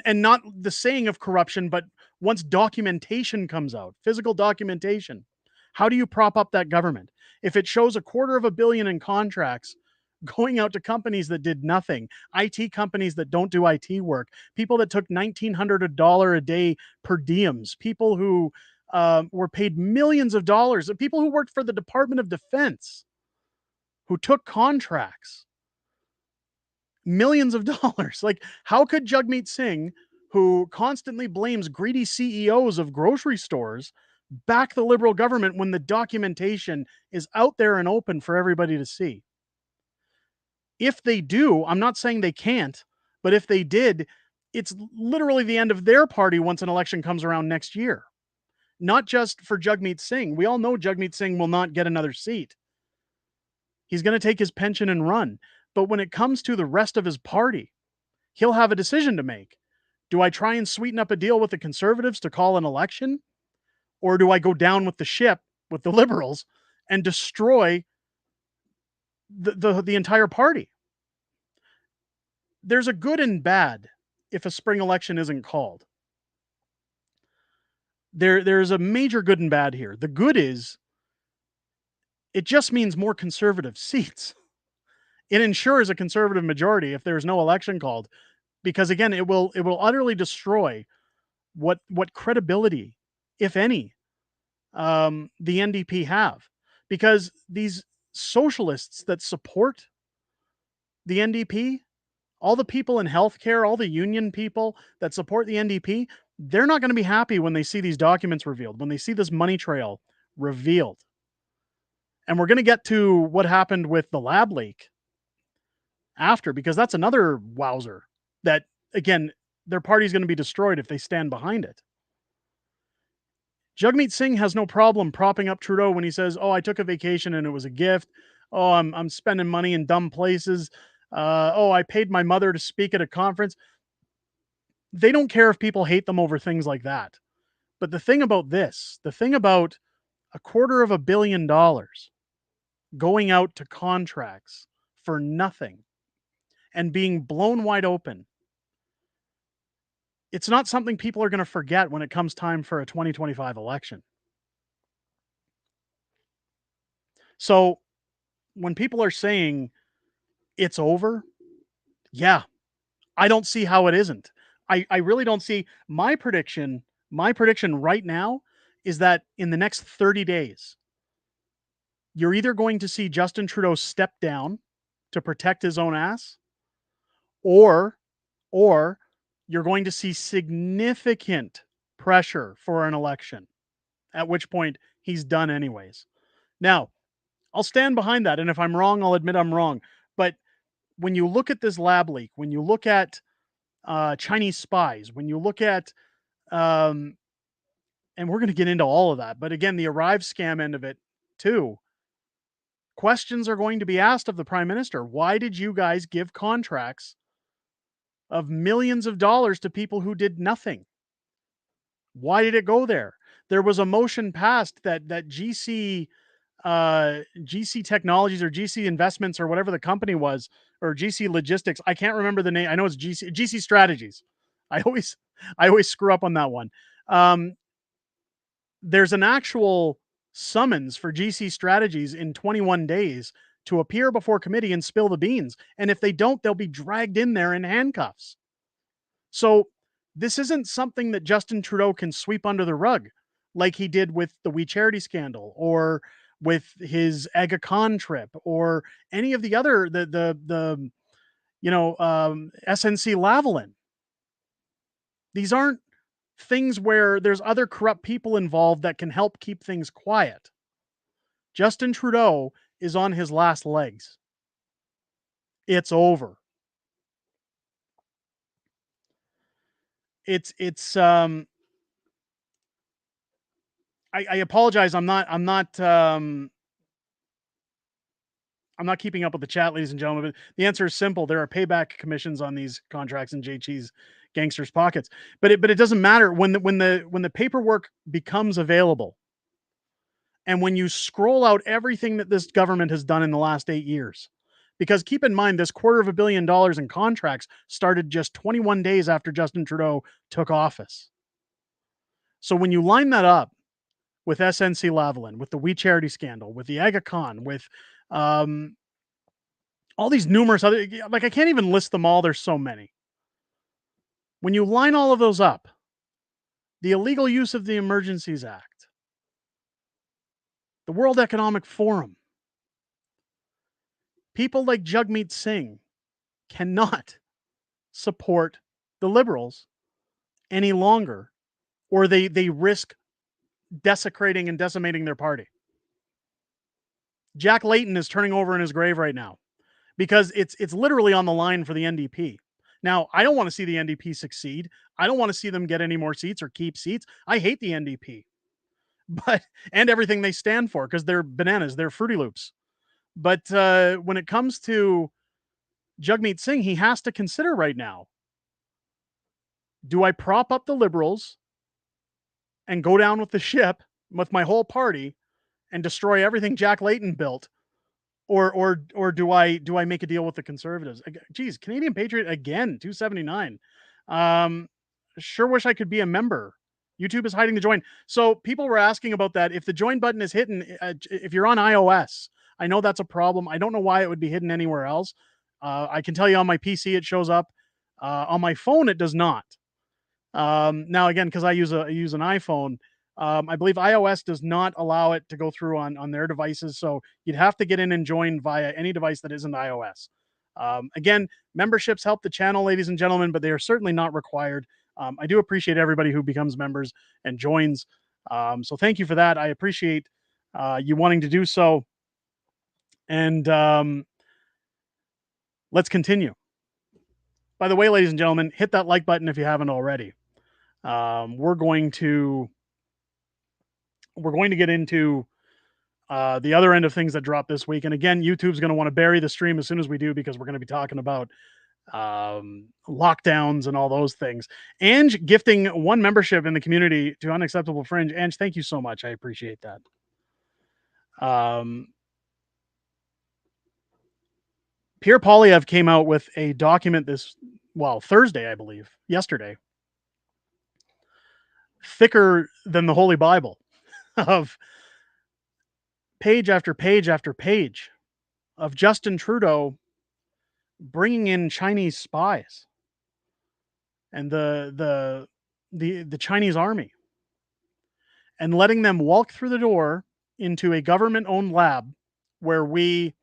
not the saying of corruption, but once documentation comes out, physical documentation, how do you prop up that government? If it shows $250 million in contracts going out to companies that did nothing, IT companies that don't do IT work, people that took $1,900 a day per diems, people who were paid millions of dollars, people who worked for the Department of Defense, who took contracts, millions of dollars. Like, how could Jagmeet Singh, who constantly blames greedy CEOs of grocery stores, back the Liberal government when the documentation is out there and open for everybody to see? If they do, I'm not saying they can't, but if they did, it's literally the end of their party once an election comes around next year. Not just for Jagmeet Singh. We all know Jagmeet Singh will not get another seat. He's going to take his pension and run. But when it comes to the rest of his party, he'll have a decision to make. Do I try and sweeten up a deal with the Conservatives to call an election? Or do I go down with the ship, with the Liberals, and destroy the entire party? There's a good and bad if a spring election isn't called. There's a major good and bad here. The good is it just means more Conservative seats. It ensures a Conservative majority if there's no election called, because again, it will utterly destroy what credibility, if any, the NDP have, because these socialists that support the NDP, all the people in healthcare, all the union people that support the NDP, they're not going to be happy when they see these documents revealed, when they see this money trail revealed. And we're going to get to what happened with the lab leak after, because that's another wowzer that, again, their party's going to be destroyed if they stand behind it. Jagmeet Singh has no problem propping up Trudeau when he says, oh, I took a vacation and it was a gift. Oh, I'm spending money in dumb places. Oh, I paid my mother to speak at a conference. They don't care if people hate them over things like that. But the thing about this, the thing about $250 million going out to contracts for nothing and being blown wide open, it's not something people are going to forget when it comes time for a 2025 election. So when people are saying it's over, yeah, I don't see how it isn't. I really don't see. My prediction right now is that in the next 30 days, you're either going to see Justin Trudeau step down to protect his own ass, or you're going to see significant pressure for an election, at which point he's done anyways. Now, I'll stand behind that, and if I'm wrong, I'll admit I'm wrong. But when you look at this lab leak, when you look at Chinese spies, when you look at, and we're going to get into all of that, but again, the Arrive scam end of it too, questions are going to be asked of the Prime Minister. Why did you guys give contracts of millions of dollars to people who did nothing? Why did it go there? There was a motion passed that GC Technologies or GC Investments or whatever the company was, or GC Logistics. I can't remember the name. I know it's GC Strategies. I always screw up on that one. There's an actual summons for GC Strategies in 21 days to appear before committee and spill the beans. And if they don't, they'll be dragged in there in handcuffs. So this isn't something that Justin Trudeau can sweep under the rug like he did with the We Charity scandal, or with his Aga Khan trip, or any of the other, SNC Lavalin. These aren't things where there's other corrupt people involved that can help keep things quiet. Justin Trudeau is on his last legs. It's over. It's I apologize. I'm not keeping up with the chat, ladies and gentlemen, but the answer is simple. There are payback commissions on these contracts in JC's gangsters' pockets. But it doesn't matter when the paperwork becomes available, and when you scroll out everything that this government has done in the last 8 years. Because keep in mind, this $250 million in contracts started just 21 days after Justin Trudeau took office. So when you line that up with SNC Lavalin, with the We Charity scandal, with the ArriveCan, with all these numerous other, like I can't even list them all. There's so many. When you line all of those up, the illegal use of the Emergencies Act, the World Economic Forum, people like Jagmeet Singh cannot support the Liberals any longer, or they risk desecrating and decimating their party. Jack Layton is turning over in his grave right now because it's literally on the line for the NDP. Now, I don't want to see the NDP succeed. I don't want to see them get any more seats or keep seats. I hate the NDP, and everything they stand for, because they're bananas, they're Fruity Loops. But when it comes to Jagmeet Singh, he has to consider right now, do I prop up the Liberals and go down with the ship with my whole party and destroy everything Jack Layton built, or do I make a deal with the Conservatives? Geez, Canadian Patriot again, 279. Sure wish I could be a member. YouTube is hiding the join. So people were asking about that. If the join button is hidden, if you're on iOS, I know that's a problem. I don't know why it would be hidden anywhere else. I can tell you on my PC it shows up. On my phone it does not. Now again, because I use an iPhone, I believe iOS does not allow it to go through on their devices. So you'd have to get in and join via any device that isn't iOS. Again, memberships help the channel, ladies and gentlemen, but they are certainly not required. I do appreciate everybody who becomes members and joins. So thank you for that. I appreciate you wanting to do so. And let's continue. By the way, ladies and gentlemen, hit that like button if you haven't already. We're going to get into the other end of things that dropped this week. And again, YouTube's going to want to bury the stream as soon as we do, because we're going to be talking about lockdowns and all those things. Ange gifting 1 membership in the community to Unacceptable Fringe. Ange, thank you so much. I appreciate that. Pierre Poilievre came out with a document Thursday, I believe, yesterday, thicker than the Holy Bible, of page after page after page of Justin Trudeau bringing in Chinese spies and the Chinese army, and letting them walk through the door into a government-owned lab where we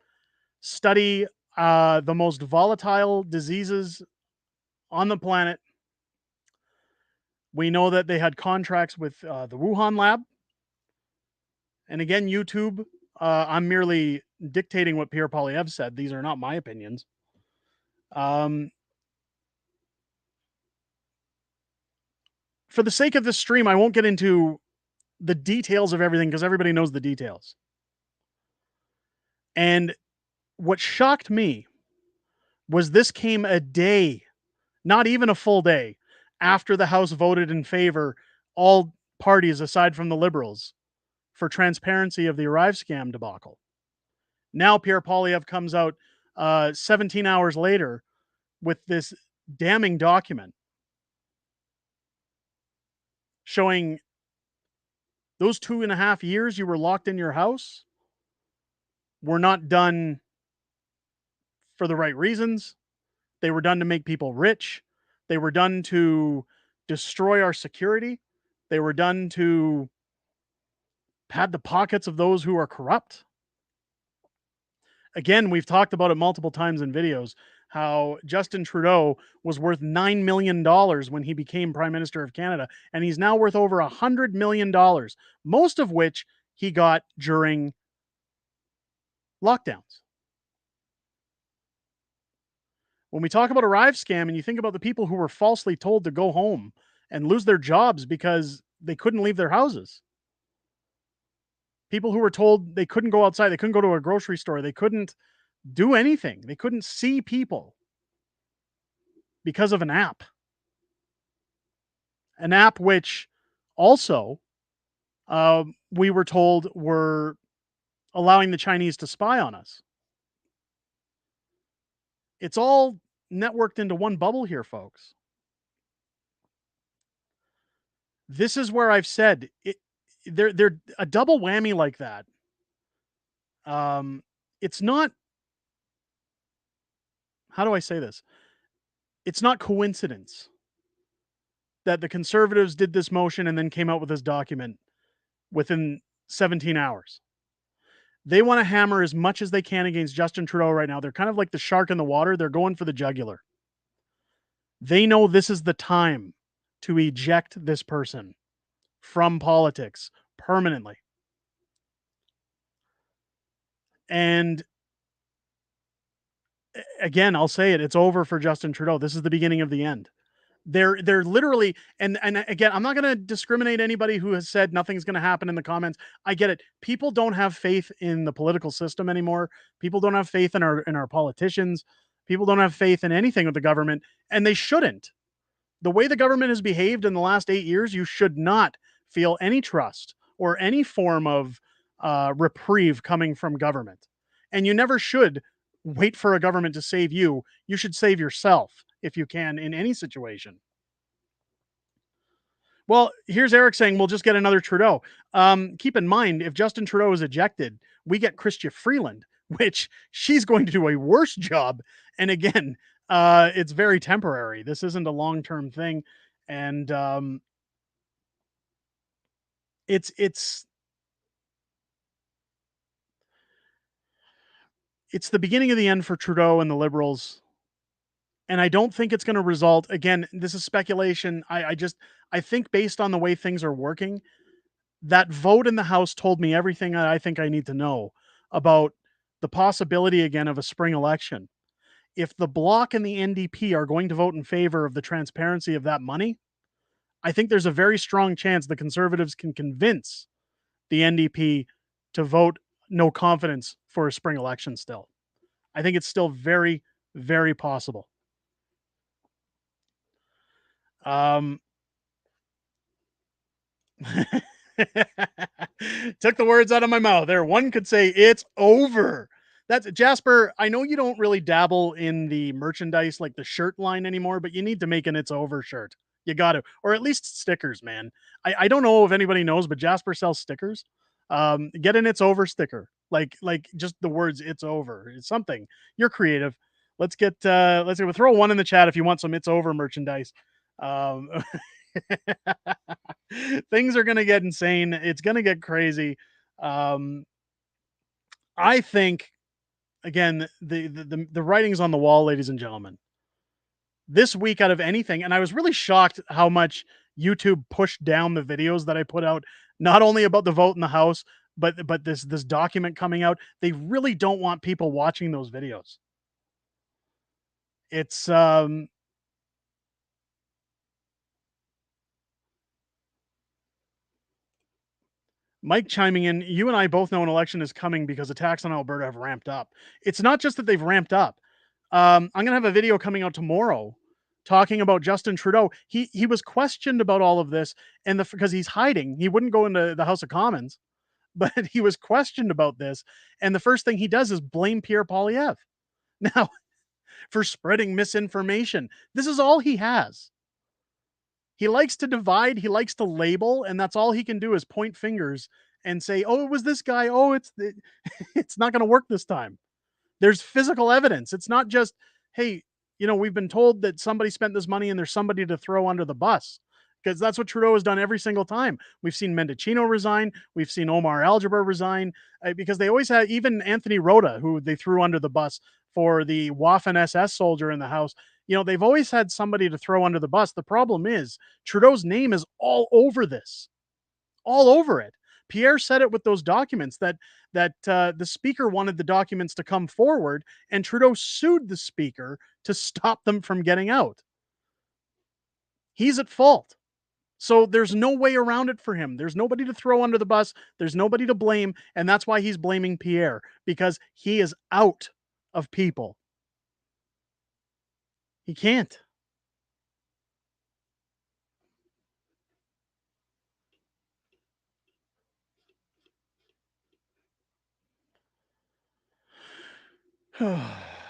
study the most volatile diseases on the planet. We know that they had contracts with the Wuhan lab. And again, YouTube, I'm merely dictating what Pierre Poilievre said. These are not my opinions. For the sake of this stream, I won't get into the details of everything, because everybody knows the details. And what shocked me was this came a day, not even a full day, after the House voted in favor, all parties aside from the Liberals, for transparency of the ArriveCan debacle. Now Pierre Poilievre comes out 17 hours later with this damning document showing those 2.5 years you were locked in your house were not done for the right reasons. They were done to make people rich. They were done to destroy our security. They were done to pad the pockets of those who are corrupt. Again, we've talked about it multiple times in videos, how Justin Trudeau was worth $9 million when he became Prime Minister of Canada, and he's now worth over $100 million, most of which he got during lockdowns. When we talk about ArriveCan and you think about the people who were falsely told to go home and lose their jobs because they couldn't leave their houses. People who were told they couldn't go outside, they couldn't go to a grocery store, they couldn't do anything, they couldn't see people because of an app. An app which also we were told were allowing the Chinese to spy on us. It's all networked into one bubble here, folks. This is where I've said they're a double whammy like that. It's not, how do I say this? It's not coincidence that the Conservatives did this motion and then came out with this document within 17 hours. They want to hammer as much as they can against Justin Trudeau right now. They're kind of like the shark in the water. They're going for the jugular. They know this is the time to eject this person from politics permanently. And again, I'll say it, it's over for Justin Trudeau. This is the beginning of the end. They're literally, and again, I'm not going to discriminate anybody who has said nothing's going to happen in the comments. I get it. People don't have faith in the political system anymore. People don't have faith in our politicians. People don't have faith in anything with the government, and they shouldn't. The way the government has behaved in the last 8 years, you should not feel any trust or any form of reprieve coming from government. And you never should wait for a government to save you. You should save yourself if you can in any situation. Well, here's Eric saying we'll just get another Trudeau. Keep in mind, if Justin Trudeau is ejected, we get Chrystia Freeland, which she's going to do a worse job. And again, it's very temporary. This isn't a long-term thing. And it's the beginning of the end for Trudeau and the Liberals. And I don't think it's going to result, again, this is speculation. I think based on the way things are working, that vote in the House told me everything I think I need to know about the possibility again of a spring election. If the Bloc and the NDP are going to vote in favor of the transparency of that money, I think there's a very strong chance the Conservatives can convince the NDP to vote no confidence for a spring election still. I think it's still very, very possible. Took the words out of my mouth there. One could say it's over. That's Jasper. I know you don't really dabble in the merchandise like the shirt line anymore, but you need to make an "It's Over" shirt. You got to, or at least stickers, man. I don't know if anybody knows, but Jasper sells stickers. Get an "It's Over" sticker, like just the words "It's Over." It's something. You're creative. Let's we'll throw one in the chat if you want some "It's Over" merchandise. Things are going to get insane. It's going to get crazy. I think, again, the writing's on the wall, ladies and gentlemen. This week, out of anything, and I was really shocked how much YouTube pushed down the videos that I put out, not only about the vote in the House, but this document coming out. They really don't want people watching those videos. It's Mike chiming in, you and I both know an election is coming because attacks on Alberta have ramped up. It's not just that they've ramped up. I'm going to have a video coming out tomorrow talking about Justin Trudeau. He was questioned about all of this, and because he's hiding, he wouldn't go into the House of Commons, but he was questioned about this. And the first thing he does is blame Pierre Poilievre now for spreading misinformation. This is all he has. He likes to divide. He likes to label, and that's all he can do is point fingers and say, "Oh, it was this guy. Oh, it's not going to work this time." There's physical evidence. It's not just, hey, we've been told that somebody spent this money and there's somebody to throw under the bus, because that's what Trudeau has done every single time. We've seen Mendocino resign. We've seen Omar Algebra resign because they always had, even Anthony Rota, who they threw under the bus for the Waffen SS soldier in the House. They've always had somebody to throw under the bus. The problem is Trudeau's name is all over this, all over it, Pierre said it with those documents that the speaker wanted the documents to come forward, and Trudeau sued the speaker to stop them from getting out. He's at fault. So there's no way around it for him. There's nobody to throw under the bus. There's nobody to blame. And that's why he's blaming Pierre, because he is out of people. He can't.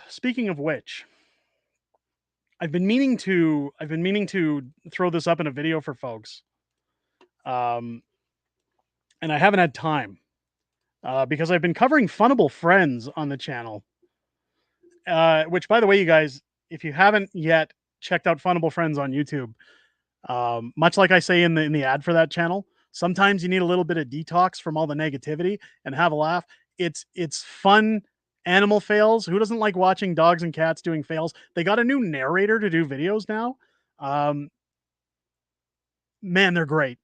Speaking of which, I've been meaning to throw this up in a video for folks. And I haven't had time. Because I've been covering Funnable Friends on the channel. Which, by the way, you guys, if you haven't yet checked out Funnable Friends on YouTube, much like I say in the ad for that channel, sometimes you need a little bit of detox from all the negativity and have a laugh. It's fun animal fails. Who doesn't like watching dogs and cats doing fails? They got a new narrator to do videos now. Man, they're great.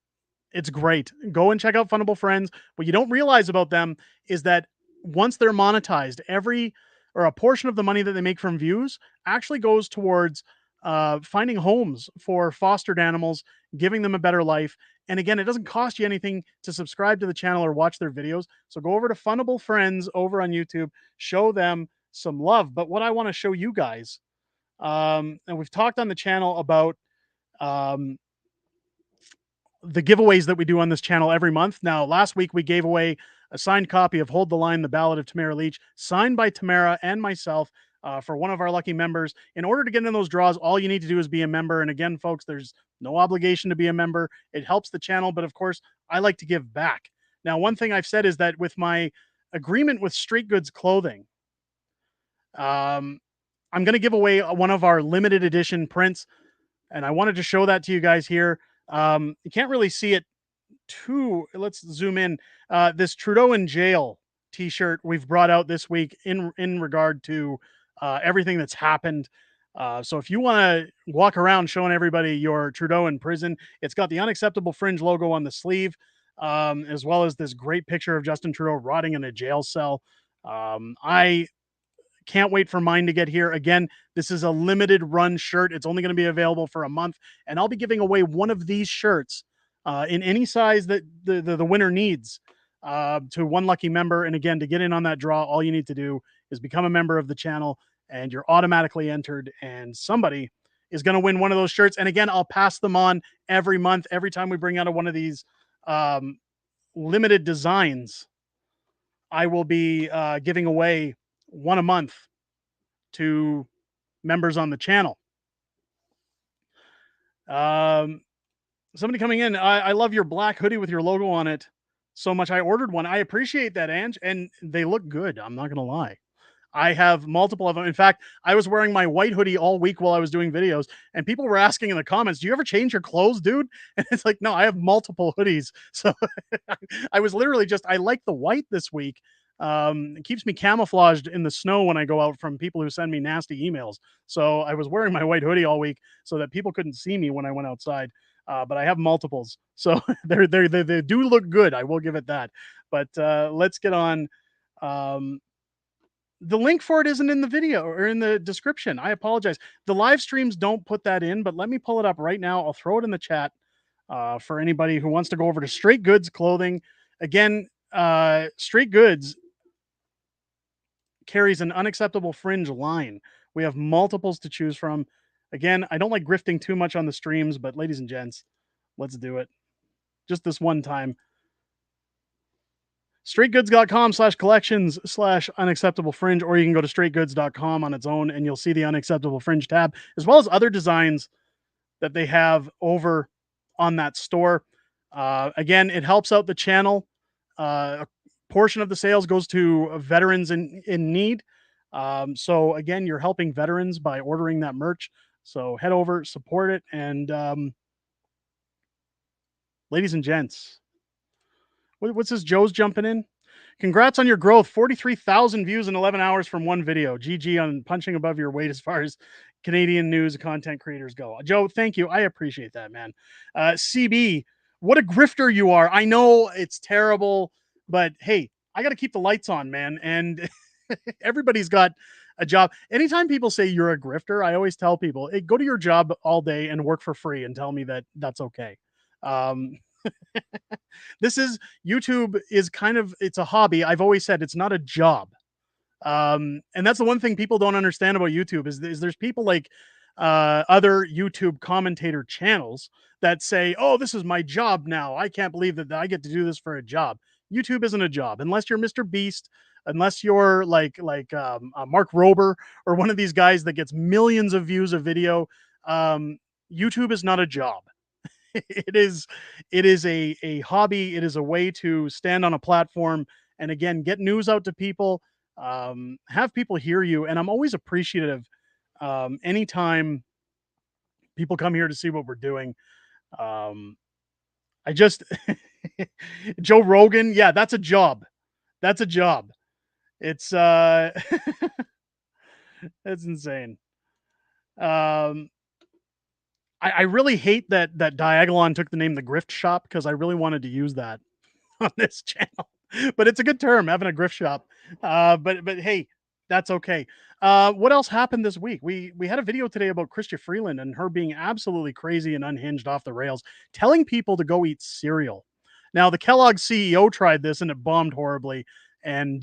It's great. Go and check out Funnable Friends. What you don't realize about them is that once they're monetized, a portion of the money that they make from views actually goes towards finding homes for fostered animals, giving them a better life. And again, it doesn't cost you anything to subscribe to the channel or watch their videos. So go over to Funnable Friends over on YouTube, show them some love. But what I want to show you guys, and we've talked on the channel about the giveaways that we do on this channel every month. Now, last week we gave away a signed copy of Hold the Line, the Ballad of Tamara Leach, signed by Tamara and myself for one of our lucky members. In order to get in those draws, all you need to do is be a member. And again, folks, there's no obligation to be a member. It helps the channel, but of course, I like to give back. Now, one thing I've said is that with my agreement with Street Goods Clothing, I'm going to give away one of our limited edition prints, and I wanted to show that to you guys here. You can't really see it too. Let's zoom in. This Trudeau in jail t-shirt we've brought out this week in regard to everything that's happened. So if you want to walk around showing everybody your Trudeau in prison, it's got the Unacceptable Fringe logo on the sleeve, as well as this great picture of Justin Trudeau rotting in a jail cell. I can't wait for mine to get here. Again, this is a limited run shirt. It's only going to be available for a month, and I'll be giving away one of these shirts in any size that the winner needs to one lucky member. And again, to get in on that draw, all you need to do is become a member of the channel, and you're automatically entered, and somebody is going to win one of those shirts. And again, I'll pass them on every month. Every time we bring out one of these limited designs, I will be giving away one a month to members on the channel. Somebody coming in, I love your black hoodie with your logo on it so much. I ordered one. I appreciate that, Ange, and they look good. I'm not going to lie. I have multiple of them. In fact, I was wearing my white hoodie all week while I was doing videos, and people were asking in the comments, do you ever change your clothes, dude? And it's like, no, I have multiple hoodies. So I was literally I like the white this week. It keeps me camouflaged in the snow when I go out from people who send me nasty emails. So I was wearing my white hoodie all week so that people couldn't see me when I went outside. But I have multiples, so they do look good. I will give it that. But let's get on. The link for it isn't in the video or in the description. I apologize. The live streams don't put that in, but let me pull it up right now. I'll throw it in the chat for anybody who wants to go over to Straight Goods Clothing. Again, Straight Goods carries an Unacceptable Fringe line. We have multiples to choose from. Again, I don't like grifting too much on the streams, but ladies and gents, let's do it. Just this one time. straightgoods.com/collections/unacceptable fringe, or you can go to straightgoods.com on its own and you'll see the Unacceptable Fringe tab, as well as other designs that they have over on that store. Again, it helps out the channel. A portion of the sales goes to veterans in need. So again, you're helping veterans by ordering that merch. So head over, support it. And ladies and gents, what's this? Joe's jumping in. Congrats on your growth. 43,000 views in 11 hours from one video. GG on punching above your weight as far as Canadian news content creators go. Joe, thank you. I appreciate that, man. CB, What a grifter you are. I know it's terrible, but hey, I got to keep the lights on, man. And everybody's got a job. Anytime people say you're a grifter, I always tell people, hey, go to your job all day and work for free and tell me that that's okay. This is YouTube is kind of, it's a hobby. I've always said it's not a job. And that's the one thing people don't understand about YouTube is there's people like other YouTube commentator channels that say, oh, this is my job now. I can't believe that I get to do this for a job. YouTube isn't a job unless you're Mr. Beast, unless you're like Mark Rober or one of these guys that gets millions of views of video. YouTube is not a job. It is a hobby. It is a way to stand on a platform and again get news out to people, have people hear you. And I'm always appreciative anytime people come here to see what we're doing. I just Joe Rogan, yeah, that's a job. That's a job. It's it's insane. I really hate that Diagolon took the name The Grift Shop because I really wanted to use that on this channel. But it's a good term, having a grift shop. But hey, that's okay. What else happened this week? We had a video today about Chrystia Freeland and her being absolutely crazy and unhinged off the rails, telling people to go eat cereal. Now, the Kellogg CEO tried this and it bombed horribly. And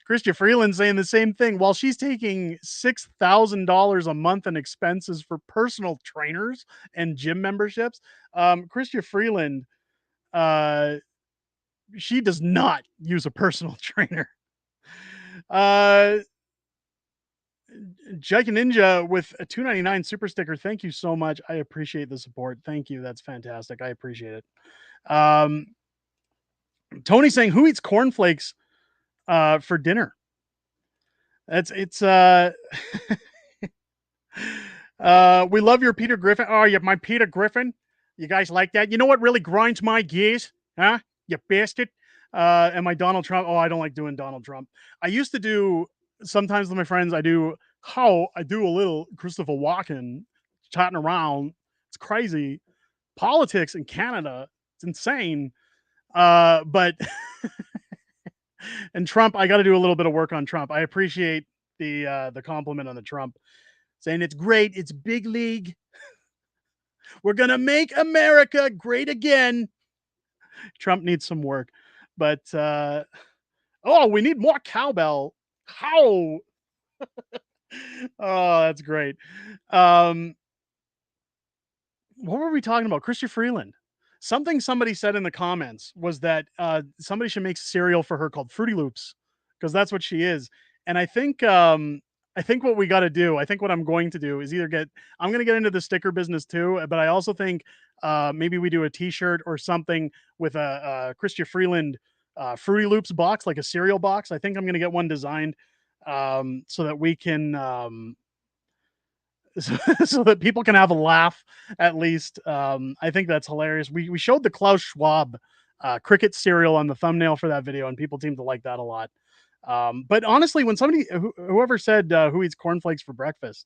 Chrystia Freeland saying the same thing. While she's taking $6,000 a month in expenses for personal trainers and gym memberships, Chrystia Freeland, she does not use a personal trainer. Jike Ninja with a $2.99 super sticker. Thank you so much. I appreciate the support. Thank you. That's fantastic. I appreciate it. Tony saying, who eats cornflakes for dinner? It's we love your Peter Griffin. Oh, you my Peter Griffin. You guys like that? You know what really grinds my gears? Huh? You bastard. And my Donald Trump. Oh, I don't like doing Donald Trump. I used to do sometimes with my friends. I do a little Christopher Walken chatting around. It's crazy. Politics in Canada. It's insane. But and Trump, I got to do a little bit of work on Trump. I appreciate the compliment on the Trump saying it's great. It's big league. We're going to make America great again. Trump needs some work, but, oh, we need more cowbell. How? Oh, that's great. What were we talking about? Chrystia Freeland. Something somebody said in the comments was that somebody should make cereal for her called Fruity Loops because that's what she is. And I think what we got to do, I think what I'm going to do is I'm going to get into the sticker business too, but I also think maybe we do a t-shirt or something with a Chrystia Freeland Fruity Loops box, like a cereal box. I think I'm going to get one designed so that we can so that people can have a laugh at least. I think that's hilarious. We showed the Klaus Schwab cricket cereal on the thumbnail for that video, and people seem to like that a lot. But honestly, when whoever said who eats cornflakes for breakfast,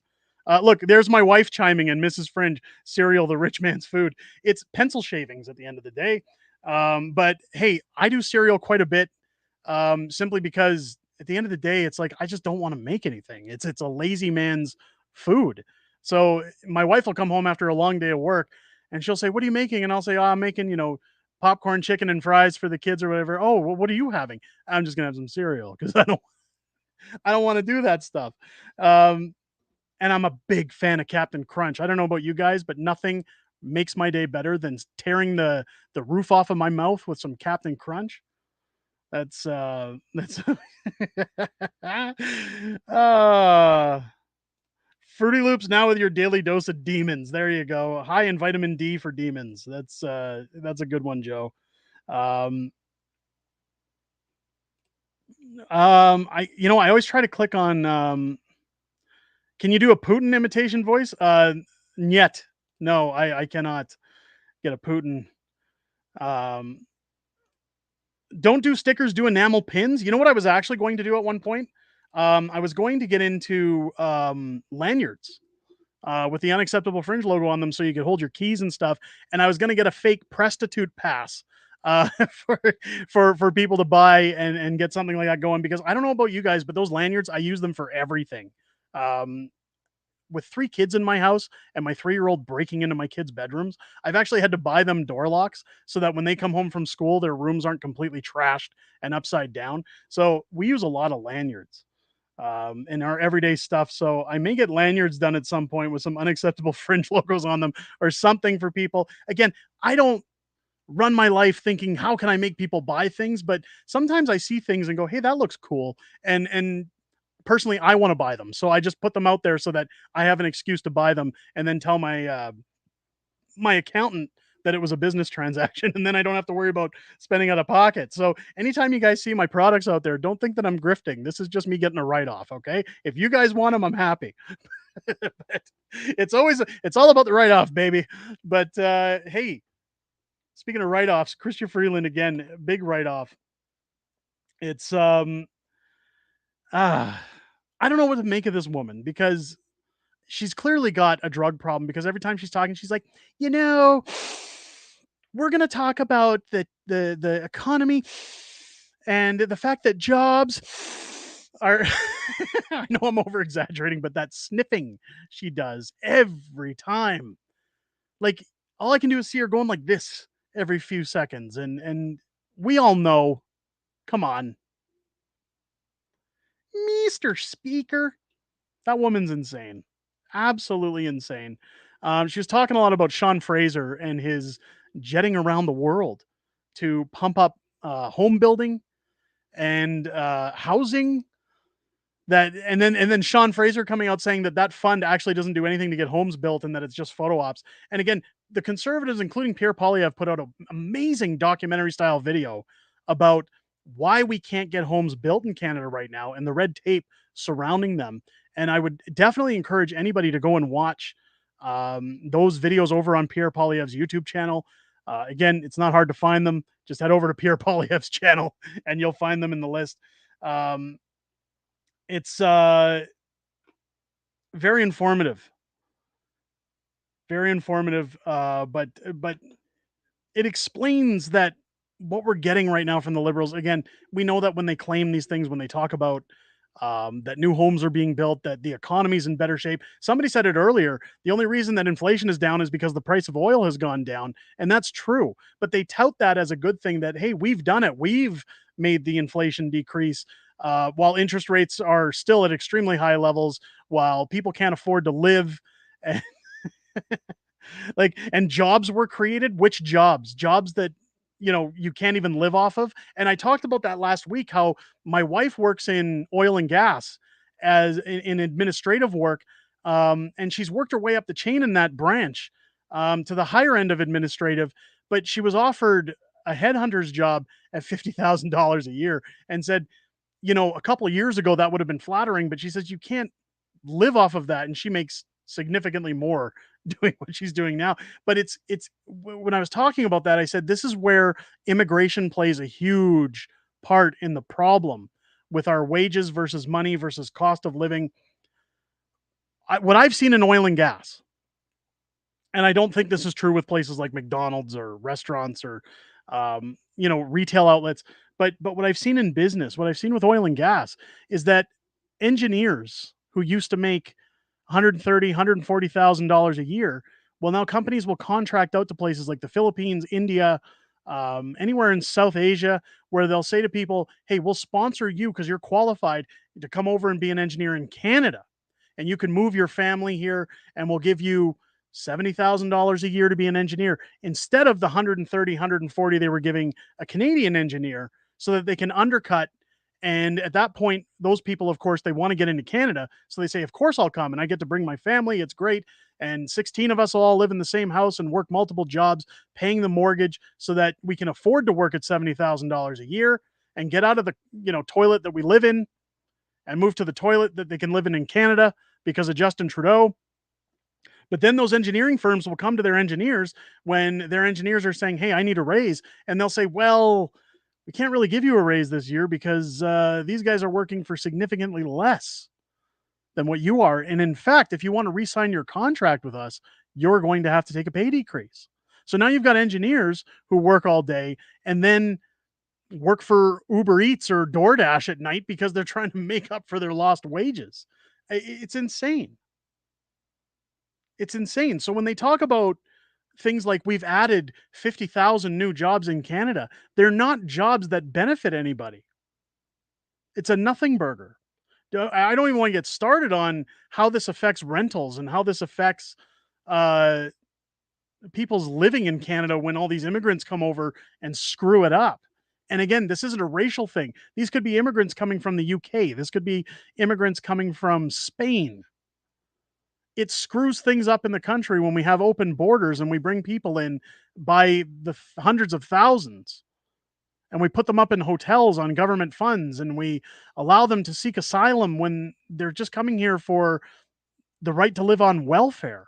look, there's my wife chiming in, Mrs. Fringe, cereal, the rich man's food. It's pencil shavings at the end of the day. But hey, I do cereal quite a bit simply because at the end of the day, it's like I just don't want to make anything. It's a lazy man's food. So my wife will come home after a long day of work and she'll say, what are you making? And I'll say, oh, I'm making, popcorn, chicken, and fries for the kids or whatever. Oh, well, what are you having? I'm just going to have some cereal because I don't want to do that stuff. And I'm a big fan of Captain Crunch. I don't know about you guys, but nothing makes my day better than tearing the roof off of my mouth with some Captain Crunch. That's Fruity Loops now with your daily dose of demons. There you go. High in vitamin D for demons. That's a good one, Joe. I always try to click on can you do a Putin imitation voice? Yet. No, I cannot get a Putin. Don't do stickers, do enamel pins. You know what I was actually going to do at one point? I was going to get into lanyards. with the Unacceptable Fringe logo on them so you could hold your keys and stuff. And I was going to get a fake prostitute pass for people to buy and get something like that going, because I don't know about you guys, but those lanyards, I use them for everything. With 3 kids in my house and my 3-year-old breaking into my kids' bedrooms, I've actually had to buy them door locks so that when they come home from school, their rooms aren't completely trashed and upside down. So we use a lot of lanyards in our everyday stuff. So I may get lanyards done at some point with some Unacceptable Fringe logos on them or something for people. Again, I don't run my life thinking, how can I make people buy things? But sometimes I see things and go, hey, that looks cool. And personally, I want to buy them. So I just put them out there so that I have an excuse to buy them and then tell my my accountant that it was a business transaction, and then I don't have to worry about spending out of pocket. So anytime you guys see my products out there, don't think that I'm grifting. This is just me getting a write-off, okay? If you guys want them, I'm happy. It's all about the write-off, baby. But hey, speaking of write-offs, Christian Freeland again, big write-off. It's I don't know what to make of this woman, because she's clearly got a drug problem, because every time she's talking, she's like, you know, we're going to talk about the economy and the fact that jobs are I know I'm over exaggerating, but that sniffing she does every time. Like, all I can do is see her going like this every few seconds, and we all know, come on, Mr. Speaker, that woman's insane. Absolutely insane. She was talking a lot about Sean Fraser and his jetting around the world to pump up home building and housing. And then Sean Fraser coming out saying that fund actually doesn't do anything to get homes built and that it's just photo ops. And again, the conservatives, including Pierre Poilievre, put out an amazing documentary style video about why we can't get homes built in Canada right now and the red tape surrounding them. And I would definitely encourage anybody to go and watch those videos over on Pierre Poilievre's YouTube channel. Again, it's not hard to find them. Just head over to Pierre Poilievre's channel and you'll find them in the list. It's very informative. Very informative, but it explains that what we're getting right now from the Liberals, again, we know that when they claim these things, when they talk about that new homes are being built, that the economy's in better shape. Somebody said it earlier. The only reason that inflation is down is because the price of oil has gone down. And that's true. But they tout that as a good thing, that, hey, we've done it. We've made the inflation decrease. While interest rates are still at extremely high levels, while people can't afford to live. And and jobs were created. Which jobs? Jobs that you can't even live off of. And I talked about that last week, how my wife works in oil and gas as in administrative work, and she's worked her way up the chain in that branch to the higher end of administrative, but she was offered a headhunter's job at $50,000 a year and said, a couple of years ago that would have been flattering, but she says you can't live off of that, and she makes significantly more doing what she's doing now. But it's when I was talking about that, I said this is where immigration plays a huge part in the problem with our wages versus money versus cost of living. What I've seen in oil and gas, and I don't think this is true with places like McDonald's or restaurants or retail outlets, but what I've seen in business, what I've seen with oil and gas, is that engineers who used to make $130,000, $140,000 a year, well, now companies will contract out to places like the Philippines, India, anywhere in South Asia, where they'll say to people, hey, we'll sponsor you because you're qualified to come over and be an engineer in Canada, and you can move your family here, and we'll give you $70,000 a year to be an engineer instead of the 130, 140 they were giving a Canadian engineer, so that they can undercut. And at that point, those people, of course, they want to get into Canada. So they say, of course, I'll come and I get to bring my family. It's great. And 16 of us will all live in the same house and work multiple jobs, paying the mortgage so that we can afford to work at $70,000 a year and get out of the, toilet that we live in and move to the toilet that they can live in Canada because of Justin Trudeau. But then those engineering firms will come to their engineers when their engineers are saying, hey, I need a raise. And they'll say, well, we can't really give you a raise this year because these guys are working for significantly less. than what you are. And in fact, if you want to re-sign your contract with us, you're going to have to take a pay decrease. So now you've got engineers who work all day and then work for Uber Eats or DoorDash at night because they're trying to make up for their lost wages. It's insane. It's insane. So when they talk about things like we've added 50,000 new jobs in Canada, they're not jobs that benefit anybody. It's a nothing burger. I don't even want to get started on how this affects rentals and how this affects uh, people's living in Canada when all these immigrants come over and screw it up. And again, this isn't a racial thing. These could be immigrants coming from the UK. This could be immigrants coming from Spain. It screws things up in the country when we have open borders and we bring people in by the hundreds of thousands and we put them up in hotels on government funds and we allow them to seek asylum when they're just coming here for the right to live on welfare.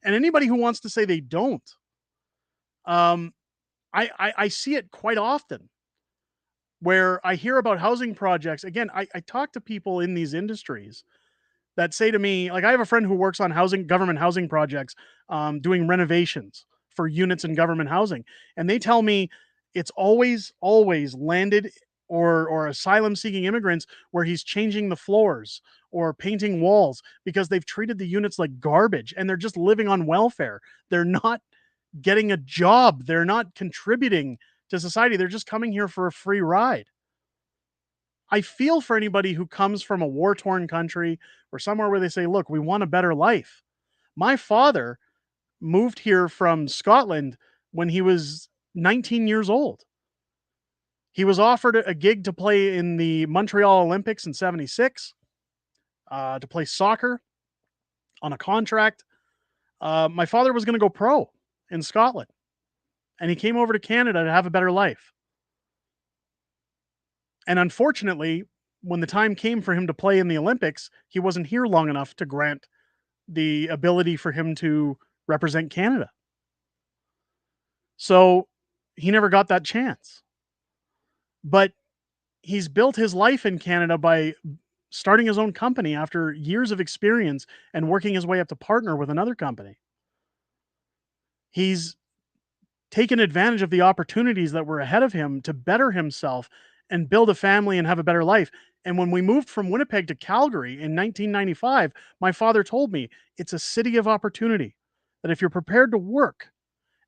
And anybody who wants to say they don't, I see it quite often where I hear about housing projects. Again, I talk to people in these industries that say to me, like I have a friend who works on government housing projects, doing renovations for units in government housing. And they tell me it's always landed or asylum seeking immigrants where he's changing the floors or painting walls because they've treated the units like garbage and they're just living on welfare. They're not getting a job. They're not contributing to society. They're just coming here for a free ride. I feel for anybody who comes from a war-torn country or somewhere where they say, look, we want a better life. My father moved here from Scotland when he was 19 years old. He was offered a gig to play in the Montreal Olympics in 76, to play soccer on a contract. My father was going to go pro in Scotland, and he came over to Canada to have a better life. And unfortunately, when the time came for him to play in the Olympics, he wasn't here long enough to grant the ability for him to represent Canada. So he never got that chance. But he's built his life in Canada by starting his own company after years of experience and working his way up to partner with another company. He's taken advantage of the opportunities that were ahead of him to better himself and build a family and have a better life. And when we moved from Winnipeg to Calgary in 1995, my father told me it's a city of opportunity, that if you're prepared to work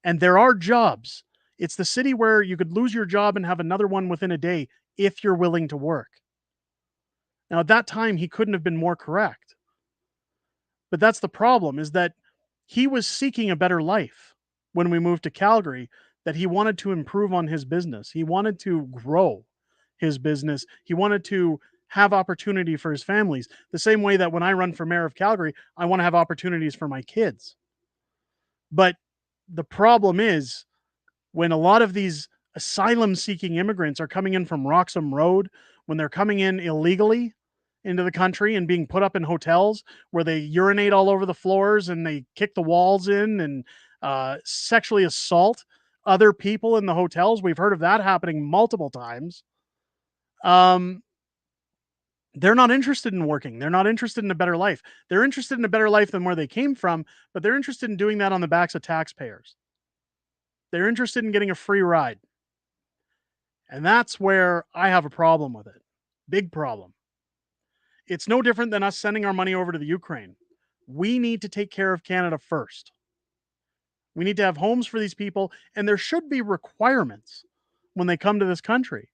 and there are jobs, it's the city where you could lose your job and have another one within a day if you're willing to work. Now, at that time, he couldn't have been more correct. But that's the problem, is that he was seeking a better life when we moved to Calgary, that he wanted to improve on his business. He wanted to grow his business. He wanted to have opportunity for his families. The same way that when I run for mayor of Calgary, I want to have opportunities for my kids. But the problem is when a lot of these asylum seeking immigrants are coming in from Roxham Road, when they're coming in illegally into the country and being put up in hotels where they urinate all over the floors and they kick the walls in and sexually assault other people in the hotels. We've heard of that happening multiple times. They're not interested in working. They're not interested in a better life. They're interested in a better life than where they came from, but they're interested in doing that on the backs of taxpayers. They're interested in getting a free ride. And that's where I have a problem with it. Big problem. It's no different than us sending our money over to the Ukraine. We need to take care of Canada first. We need to have homes for these people, and there should be requirements when they come to this country.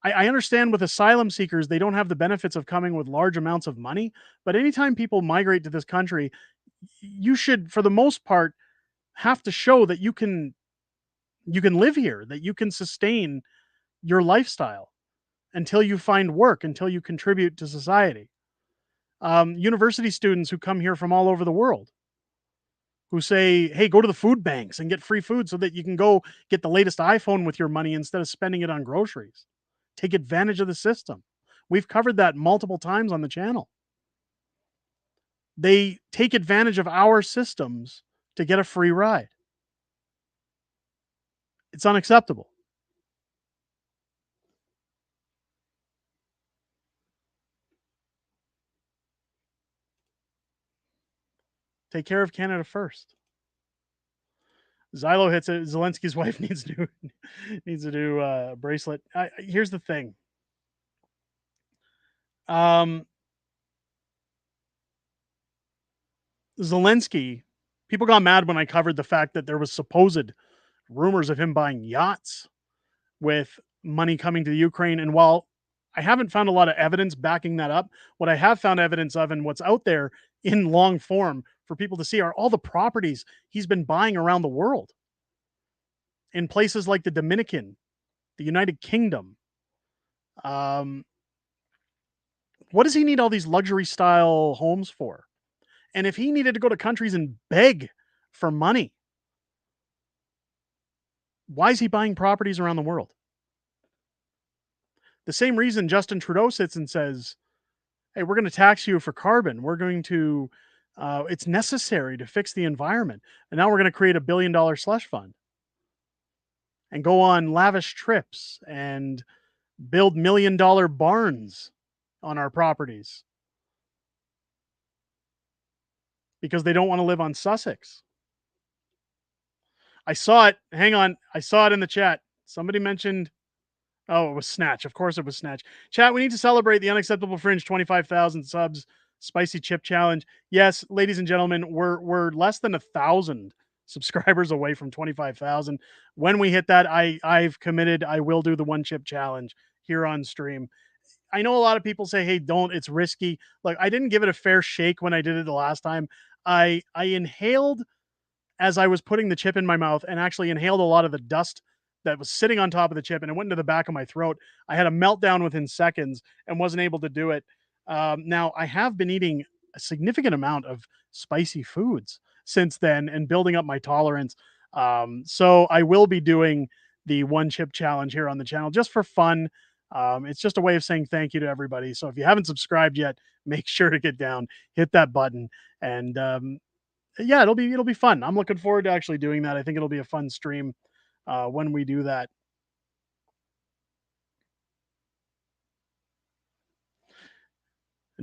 I understand with asylum seekers, they don't have the benefits of coming with large amounts of money, but anytime people migrate to this country, you should, for the most part, have to show that you can live here, that you can sustain your lifestyle until you find work, until you contribute to society. University students who come here from all over the world who say, hey, go to the food banks and get free food so that you can go get the latest iPhone with your money instead of spending it on groceries. Take advantage of the system. We've covered that multiple times on the channel. They take advantage of our systems to get a free ride. It's unacceptable. Take care of Canada first. Zylo hits it. Zelensky's wife needs a new bracelet. Here's the thing. Zelensky, people got mad when I covered the fact that there was supposed rumors of him buying yachts with money coming to Ukraine. And while I haven't found a lot of evidence backing that up, what I have found evidence of and what's out there in long form for people to see are all the properties he's been buying around the world in places like the Dominican, the United Kingdom. What does he need all these luxury style homes for? And if he needed to go to countries and beg for money, why is he buying properties around the world? The same reason Justin Trudeau sits and says, hey, we're going to tax you for carbon. We're going to, it's necessary to fix the environment. And now we're going to create $1 billion slush fund and go on lavish trips and build $1 million barns on our properties because they don't want to live on Sussex. I saw it. Hang on. I saw it in the chat. Somebody mentioned, oh, it was Snatch. Of course it was Snatch. Chat, we need to celebrate the Unacceptable Fringe 25,000 subs spicy chip challenge. Yes, ladies and gentlemen, we're less than 1,000 subscribers away from 25,000. When we hit that, I've committed I will do the one chip challenge here on stream. I know a lot of people say, hey, don't, it's risky. Like, I didn't give it a fair shake when I did it the last time. I inhaled as I was putting the chip in my mouth and actually inhaled a lot of the dust that was sitting on top of the chip, and it went into the back of my throat. I had a meltdown within seconds and wasn't able to do it. Now, I have been eating a significant amount of spicy foods since then and building up my tolerance. So I will be doing the one chip challenge here on the channel just for fun. It's just a way of saying thank you to everybody. So if you haven't subscribed yet, make sure to get down, hit that button, and yeah, it'll be fun. I'm looking forward to actually doing that. I think it'll be a fun stream when we do that.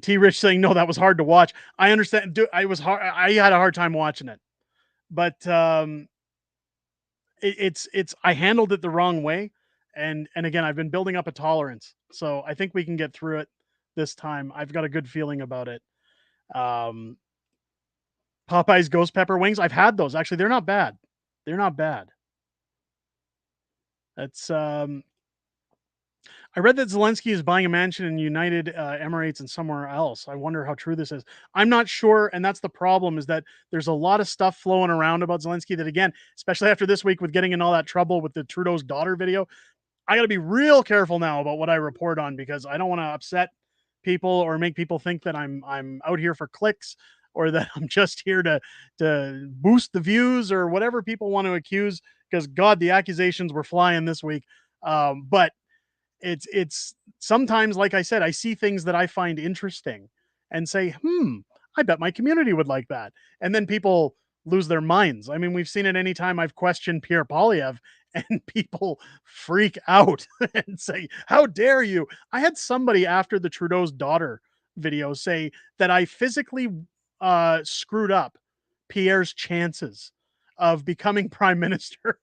T Rich saying, no, that was hard to watch. I understand. Dude, I was hard. I had a hard time watching it, but it's I handled it the wrong way. And again, I've been building up a tolerance. So I think we can get through it this time. I've got a good feeling about it. Popeye's ghost pepper wings. I've had those. Actually, they're not bad. They're not bad. That's I read that Zelensky is buying a mansion in United Emirates and somewhere else. I wonder how true this is. I'm not sure, and that's the problem, is that there's a lot of stuff flowing around about Zelensky that, again, especially after this week with getting in all that trouble with the Trudeau's daughter video, I got to be real careful now about what I report on because I don't want to upset people or make people think that I'm out here for clicks or that I'm just here to boost the views or whatever people want to accuse. Because God, the accusations were flying this week. But it's sometimes, like I said, I see things that I find interesting and say, I bet my community would like that. And then people lose their minds. I mean, we've seen it anytime I've questioned Pierre Polyev and people freak out and say, how dare you? I had somebody after the Trudeau's daughter video say that I physically screwed up Pierre's chances of becoming prime minister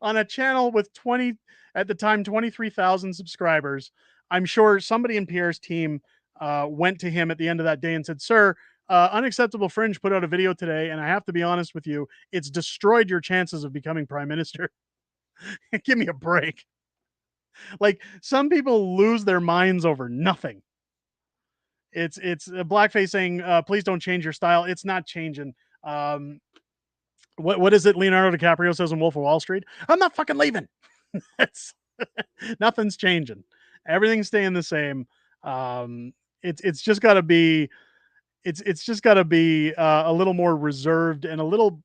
on a channel with 20, at the time, 23,000 subscribers. I'm sure somebody in Pierre's team went to him at the end of that day and said, sir, Unacceptable Fringe put out a video today, and I have to be honest with you, it's destroyed your chances of becoming prime minister. Give me a break. Like, some people lose their minds over nothing. It's a blackface saying, please don't change your style. It's not changing. What is it Leonardo DiCaprio says in Wolf of Wall Street? I'm not fucking leaving. It's nothing's changing. Everything's staying the same. It's just got to be it's just got to be a little more reserved and a little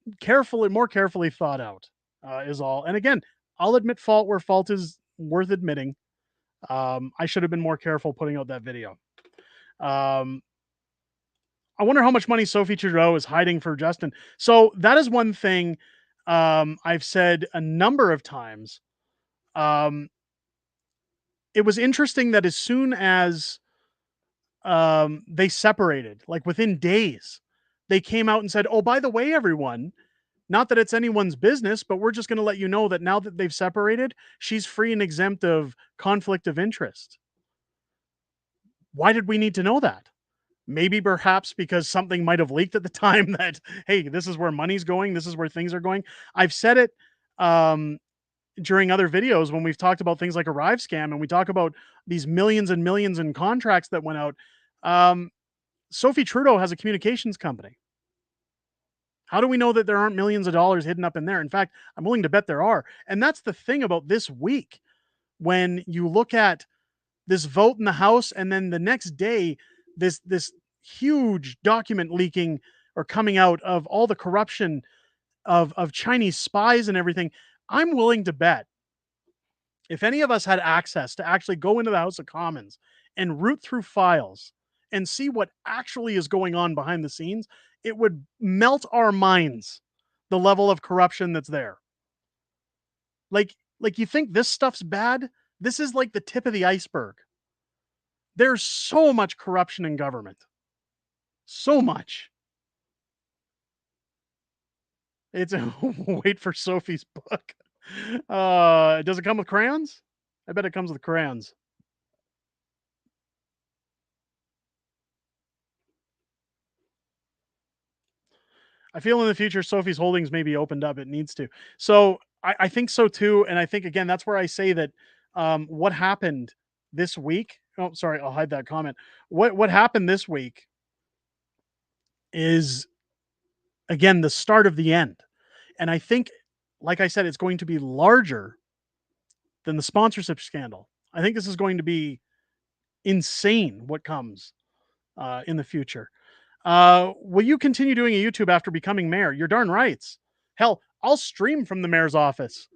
more carefully thought out is all. And again, I'll admit fault where fault is worth admitting. I should have been more careful putting out that video. I wonder how much money Sophie Trudeau is hiding for Justin. So that is one thing I've said a number of times. It was interesting that as soon as they separated, like within days, they came out and said, oh, by the way, everyone, not that it's anyone's business, but we're just going to let you know that now that they've separated, she's free and exempt of conflict of interest. Why did we need to know that? Maybe perhaps because something might have leaked at the time that, hey, this is where money's going. This is where things are going. I've said it during other videos when we've talked about things like ArriveCan and we talk about these millions and millions in contracts that went out. Sophie Trudeau has a communications company. How do we know that there aren't millions of dollars hidden up in there? In fact, I'm willing to bet there are. And that's the thing about this week. When you look at this vote in the House and then the next day, this huge document leaking or coming out of all the corruption of Chinese spies and everything, I'm willing to bet if any of us had access to actually go into the House of Commons and root through files and see what actually is going on behind the scenes, it would melt our minds, the level of corruption that's there. Like you think this stuff's bad? This is like the tip of the iceberg. There's so much corruption in government. So much. It's wait for Sophie's book. Does it come with crayons? I bet it comes with crayons. I feel in the future Sophie's Holdings may be opened up. It needs to. So I think so too. And I think again, that's where I say that what happened this week. Oh, sorry, I'll hide that comment. What happened this week is again the start of the end. And I think, like I said, it's going to be larger than the sponsorship scandal. I think this is going to be insane what comes in the future. Will you continue doing a YouTube after becoming mayor? You're darn right. Hell, I'll stream from the mayor's office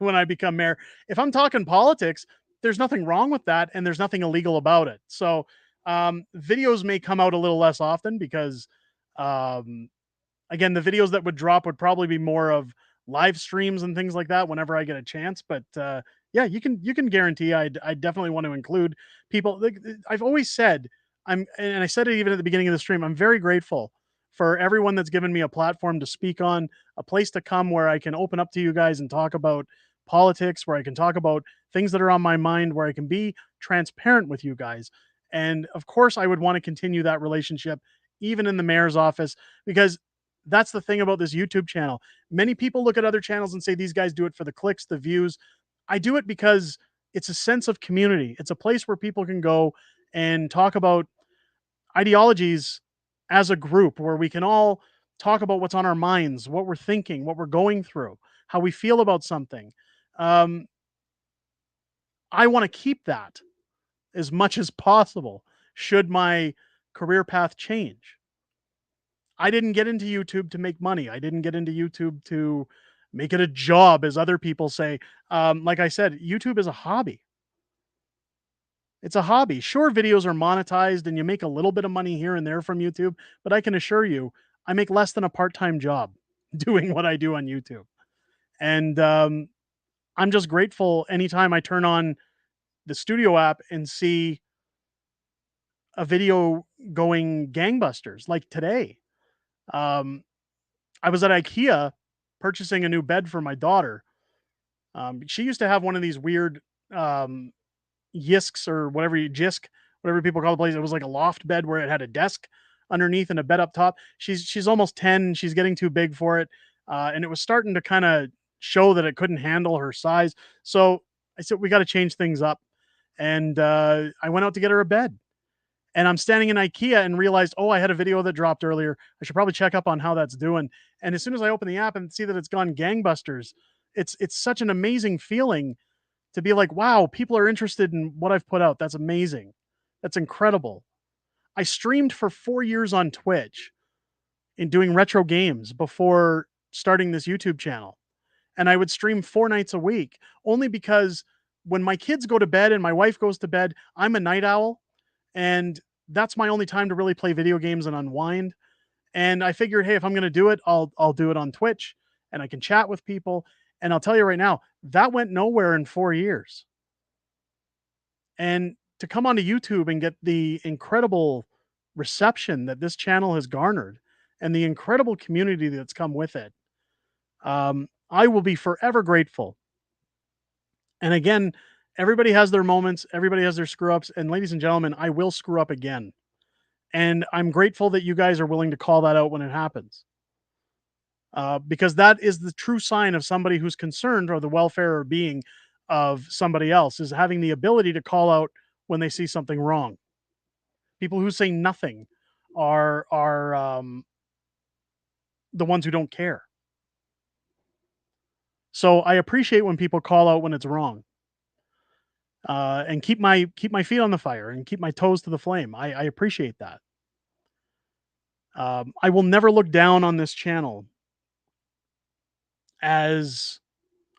when I become mayor. If I'm talking politics, there's nothing wrong with that, and there's nothing illegal about it. So videos may come out a little less often because, again, the videos that would drop would probably be more of live streams and things like that whenever I get a chance. But yeah, you can guarantee I definitely want to include people. I've always said and I said it even at the beginning of the stream, I'm very grateful for everyone that's given me a platform to speak on, a place to come where I can open up to you guys and talk about politics, where I can talk about things that are on my mind, where I can be transparent with you guys. And of course, I would want to continue that relationship even in the mayor's office, because that's the thing about this YouTube channel. Many people look at other channels and say these guys do it for the clicks, the views. I do it because it's a sense of community. It's a place where people can go and talk about ideologies as a group, where we can all talk about what's on our minds, what we're thinking, what we're going through, how we feel about something. I want to keep that as much as possible should my career path change. I didn't get into YouTube to make money. I didn't get into YouTube to make it a job, as other people say. Like I said, YouTube is a hobby. It's a hobby. Sure, videos are monetized and you make a little bit of money here and there from YouTube, but I can assure you, I make less than a part-time job doing what I do on YouTube. And I'm just grateful anytime I turn on the studio app and see a video going gangbusters, like today. I was at IKEA purchasing a new bed for my daughter. She used to have one of these weird Yisks or Jisk, whatever people call the place. It was like a loft bed where it had a desk underneath and a bed up top. She's almost 10. She's getting too big for it. And it was starting to kind of show that it couldn't handle her size. So I said, we got to change things up. And I went out to get her a bed. And I'm standing in IKEA and realized, oh, I had a video that dropped earlier. I should probably check up on how that's doing. And as soon as I open the app and see that it's gone gangbusters, it's such an amazing feeling to be like, wow, people are interested in what I've put out. That's amazing. That's incredible. I streamed for 4 years on Twitch in doing retro games before starting this YouTube channel. And I would stream 4 nights a week, only because when my kids go to bed and my wife goes to bed, I'm a night owl. And that's my only time to really play video games and unwind. And I figured, hey, if I'm going to do it, I'll do it on Twitch and I can chat with people. And I'll tell you right now, that went nowhere in 4 years. And to come onto YouTube and get the incredible reception that this channel has garnered and the incredible community that's come with it, I will be forever grateful. And again, everybody has their moments, everybody has their screw ups. And ladies and gentlemen, I will screw up again. And I'm grateful that you guys are willing to call that out when it happens. Because that is the true sign of somebody who's concerned or the welfare or being of somebody else, is having the ability to call out when they see something wrong. People who say nothing are the ones who don't care. So I appreciate when people call out when it's wrong, and keep my feet on the fire and keep my toes to the flame. I appreciate that. I will never look down on this channel as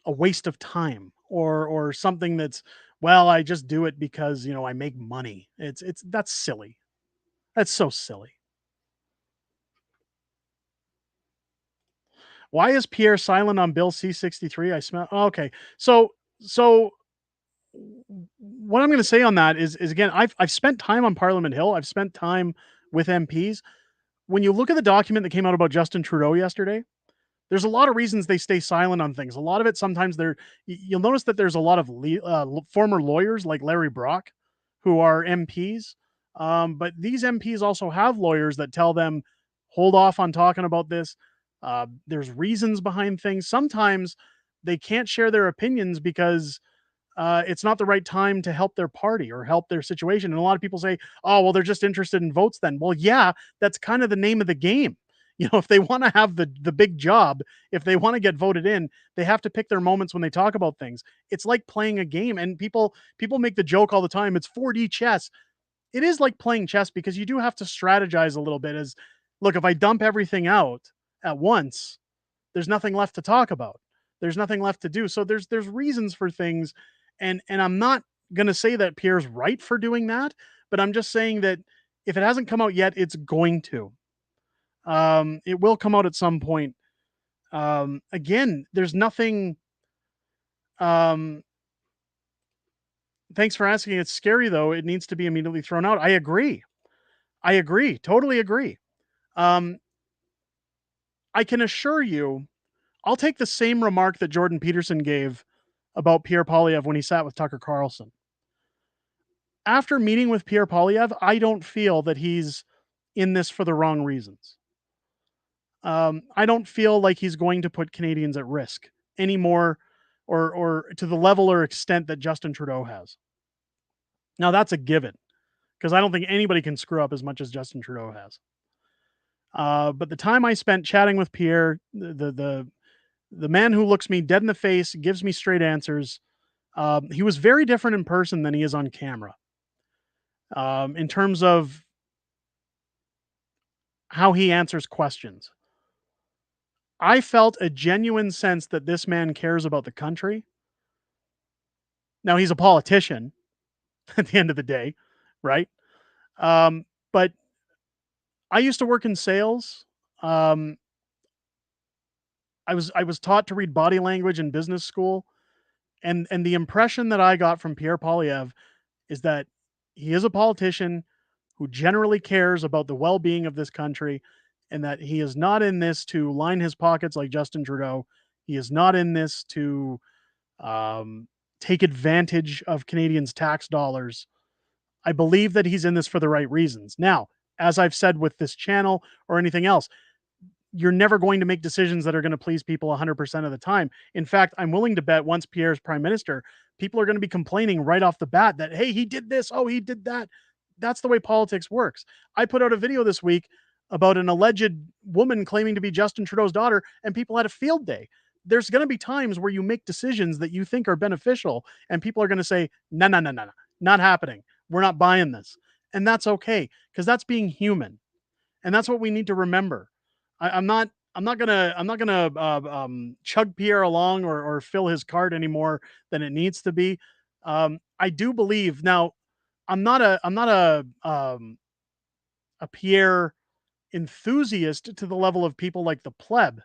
a waste of time or something that's, well, I just do it because, you know, I make money. It's that's silly. That's so silly. Why is Pierre silent on Bill C-63? I smell. Oh, okay. So what I'm going to say on that is again, I've spent time on Parliament Hill. I've spent time with MPs. When you look at the document that came out about Justin Trudeau yesterday, there's a lot of reasons they stay silent on things. A lot of it, sometimes you'll notice that there's a lot of former lawyers like Larry Brock who are MPs. But these MPs also have lawyers that tell them, hold off on talking about this. There's reasons behind things. Sometimes they can't share their opinions because it's not the right time to help their party or help their situation. And a lot of people say, oh, well, they're just interested in votes then. Well, yeah, that's kind of the name of the game. You know, if they want to have the big job, if they want to get voted in, they have to pick their moments when they talk about things. It's like playing a game. And people make the joke all the time, it's 4D chess. It is like playing chess because you do have to strategize a little bit. As, look, if I dump everything out at once, there's nothing left to talk about. There's nothing left to do. So there's reasons for things. And I'm not going to say that Pierre's right for doing that, but I'm just saying that if it hasn't come out yet, it's going to. It will come out at some point. Again, there's nothing. Thanks for asking. It's scary though. It needs to be immediately thrown out. I agree. Totally agree. I can assure you, I'll take the same remark that Jordan Peterson gave about Pierre Poilievre when he sat with Tucker Carlson. After meeting with Pierre Poilievre, I don't feel that he's in this for the wrong reasons. I don't feel like he's going to put Canadians at risk anymore, or to the level or extent that Justin Trudeau has. Now that's a given, because I don't think anybody can screw up as much as Justin Trudeau has. But the time I spent chatting with Pierre, the man who looks me dead in the face, gives me straight answers. He was very different in person than he is on camera. In terms of how he answers questions. I felt a genuine sense that this man cares about the country. Now, he's a politician at the end of the day, right? But I used to work in sales. I was taught to read body language in business school. And the impression that I got from Pierre Poilievre is that he is a politician who generally cares about the well-being of this country, and that he is not in this to line his pockets like Justin Trudeau. He is not in this to take advantage of Canadians' tax dollars. I believe that he's in this for the right reasons. Now, as I've said with this channel or anything else, you're never going to make decisions that are going to please people 100% of the time. In fact, I'm willing to bet once Pierre's prime minister, people are going to be complaining right off the bat that, hey, he did this, oh, he did that. That's the way politics works. I put out a video this week about an alleged woman claiming to be Justin Trudeau's daughter, and people had a field day. There's going to be times where you make decisions that you think are beneficial, and people are going to say, no, not happening. We're not buying this. And that's okay, because that's being human. And that's what we need to remember. I'm not gonna chug Pierre along or fill his cart any more than it needs to be. I do believe now. I'm not a Pierre enthusiast to the level of people like the pleb.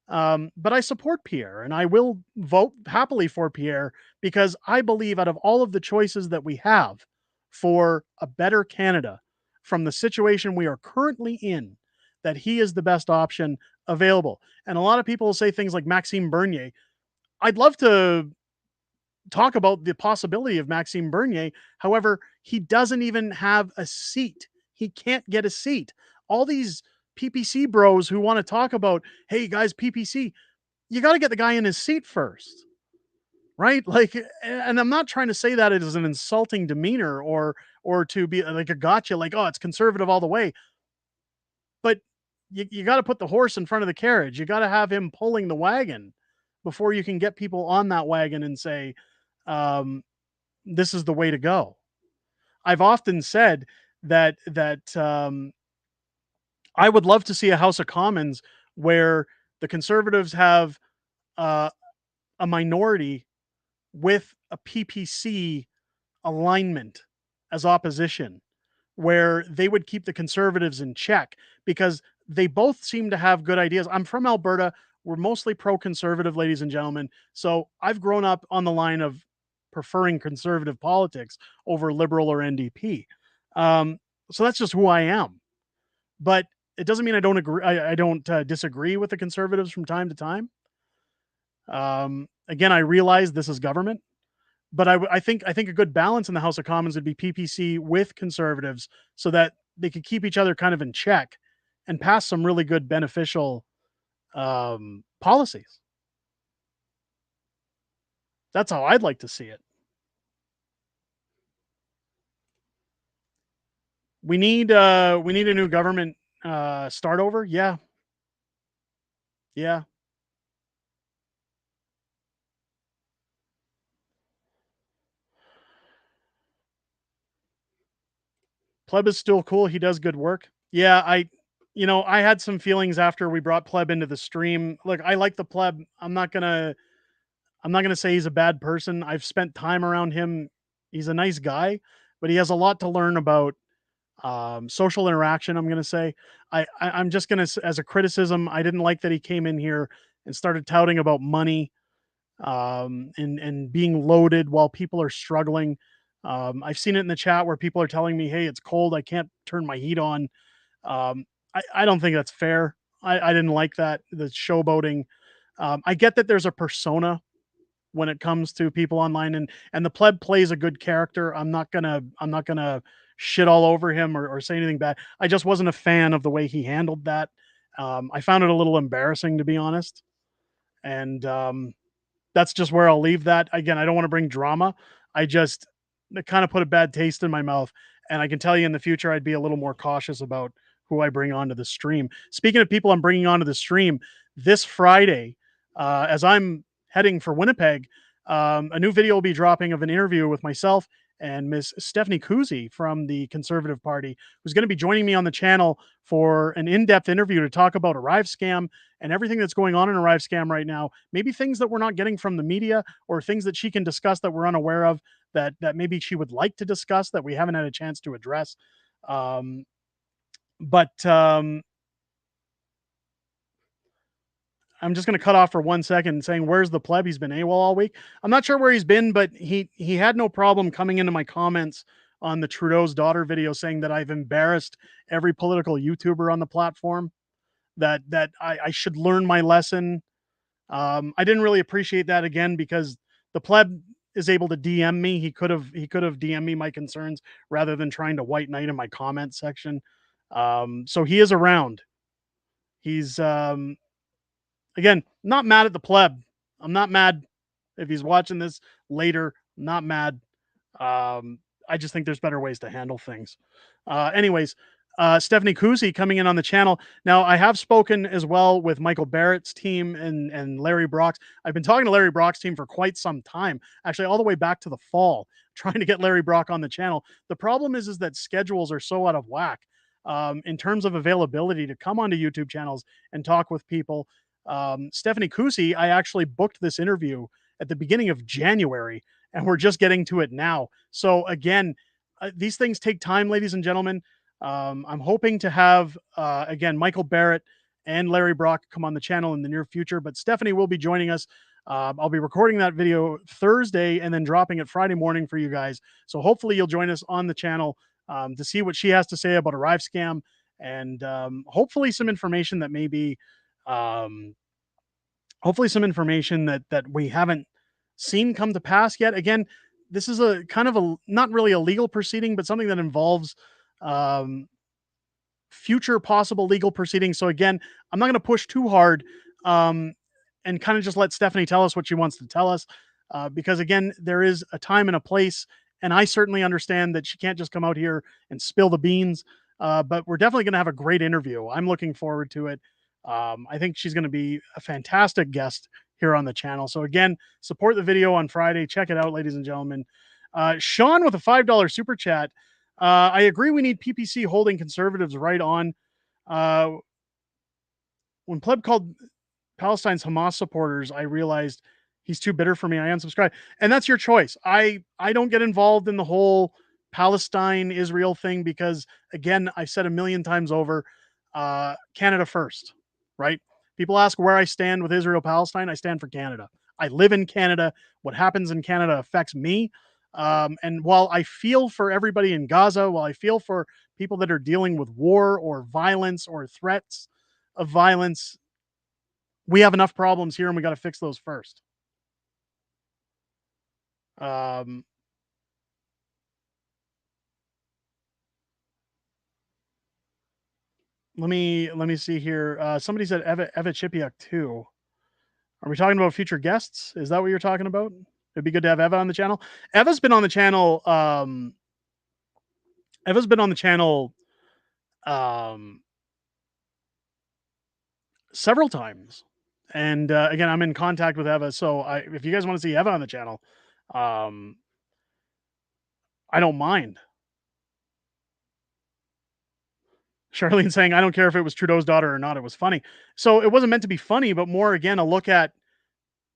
But I support Pierre, and I will vote happily for Pierre, because I believe out of all of the choices that we have for a better Canada from the situation we are currently in, that he is the best option available. And a lot of people will say things like Maxime Bernier. I'd love to talk about the possibility of Maxime Bernier. However, he doesn't even have a seat. He can't get a seat. All these PPC bros who want to talk about, hey guys, PPC, you got to get the guy in his seat first. Right? Like, and I'm not trying to say that it is an insulting demeanor or to be like a gotcha, like, oh, it's conservative all the way. But you got to put the horse in front of the carriage. You got to have him pulling the wagon before you can get people on that wagon and say, this is the way to go. I've often said that I would love to see a House of Commons where the Conservatives have a minority with a PPC alignment as opposition, where they would keep the Conservatives in check because they both seem to have good ideas. I'm from Alberta. We're mostly pro-conservative, ladies and gentlemen. So I've grown up on the line of preferring conservative politics over liberal or NDP. So that's just who I am. But it doesn't mean I don't agree. I don't disagree with the Conservatives from time to time. Again, I realize this is government, but I think a good balance in the House of Commons would be PPC with Conservatives so that they could keep each other kind of in check and pass some really good beneficial policies. That's how I'd like to see it. We need a new government start over. Yeah. Pleb is still cool. He does good work. Yeah, I had some feelings after we brought Pleb into the stream. Look, I like the Pleb. I'm not gonna say he's a bad person. I've spent time around him. He's a nice guy, but he has a lot to learn about social interaction. I'm gonna say. I'm just gonna, as a criticism, I didn't like that he came in here and started touting about money and being loaded while people are struggling. I've seen it in the chat where people are telling me, hey, it's cold, I can't turn my heat on. I don't think that's fair. I didn't like that, the showboating. I get that there's a persona when it comes to people online, and the Pleb plays a good character. I'm not gonna shit all over him or say anything bad. I just wasn't a fan of the way he handled that. I found it a little embarrassing, to be honest. And that's just where I'll leave that. Again, I don't want to bring drama. It kind of put a bad taste in my mouth. And I can tell you in the future, I'd be a little more cautious about who I bring onto the stream. Speaking of people I'm bringing onto the stream, this Friday, as I'm heading for Winnipeg, a new video will be dropping of an interview with myself and Miss Stephanie Kuzy from the Conservative Party, who's going to be joining me on the channel for an in-depth interview to talk about ArriveCan and everything that's going on in ArriveCan right now. Maybe things that we're not getting from the media, or things that she can discuss that we're unaware of, that maybe she would like to discuss that we haven't had a chance to address. I'm just going to cut off for 1 second saying, where's the Pleb? He's been AWOL all week. I'm not sure where he's been, but he had no problem coming into my comments on the Trudeau's daughter video saying that I've embarrassed every political YouTuber on the platform, that I should learn my lesson. I didn't really appreciate that, again, because the Pleb is able to DM me. He could have DM'd me my concerns rather than trying to white knight in my comment section. So he is around. He's again, not mad at the Pleb. I'm not mad if he's watching this later. I'm not mad. I just think there's better ways to handle things. Anyways, Stephanie Kuzy coming in on the channel. Now, I have spoken as well with Michael Barrett's team and Larry Brock's. I've been talking to Larry Brock's team for quite some time, actually all the way back to the fall, trying to get Larry Brock on the channel. The problem is that schedules are so out of whack in terms of availability to come onto YouTube channels and talk with people. Stephanie Kuzy, I actually booked this interview at the beginning of January, and we're just getting to it now. So again, these things take time, ladies and gentlemen. I'm hoping to have, again, Michael Barrett and Larry Brock come on the channel in the near future, but Stephanie will be joining us. I'll be recording that video Thursday and then dropping it Friday morning for you guys. So hopefully you'll join us on the channel to see what she has to say about ArriveCan and hopefully some information that maybe, hopefully some information that we haven't seen come to pass yet. Again, this is a kind of a not really a legal proceeding, but something that involves um, future possible legal proceedings. So again, I'm not going to push too hard, um, and kind of just let Stephanie tell us what she wants to tell us, because again, there is a time and a place, and I certainly understand that she can't just come out here and spill the beans. But we're definitely going to have a great interview. I'm looking forward to it. I think she's going to be a fantastic guest here on the channel. So again, support the video on Friday. Check it out, ladies and gentlemen. Sean with a $5 super chat. I agree we need PPC holding conservatives right on. When Pleb called Palestine's Hamas supporters, I realized he's too bitter for me. I unsubscribed. And that's your choice. I don't get involved in the whole Palestine Israel thing because, again, I've said a million times over, Canada first, right? People ask where I stand with Israel Palestine. I stand for Canada. I live in Canada. What happens in Canada affects me. And while I feel for everybody in Gaza, while I feel for people that are dealing with war or violence or threats of violence, we have enough problems here and we got to fix those first. Let me see here. Somebody said Eva Chipiuk too. Are we talking about future guests? Is that what you're talking about? It'd be good to have Eva on the channel. Eva's been on the channel. Eva's been on the channel several times. And again, I'm in contact with Eva. So if you guys want to see Eva on the channel, I don't mind. Charlene saying, I don't care if it was Trudeau's daughter or not. It was funny. So it wasn't meant to be funny, but more, again, a look at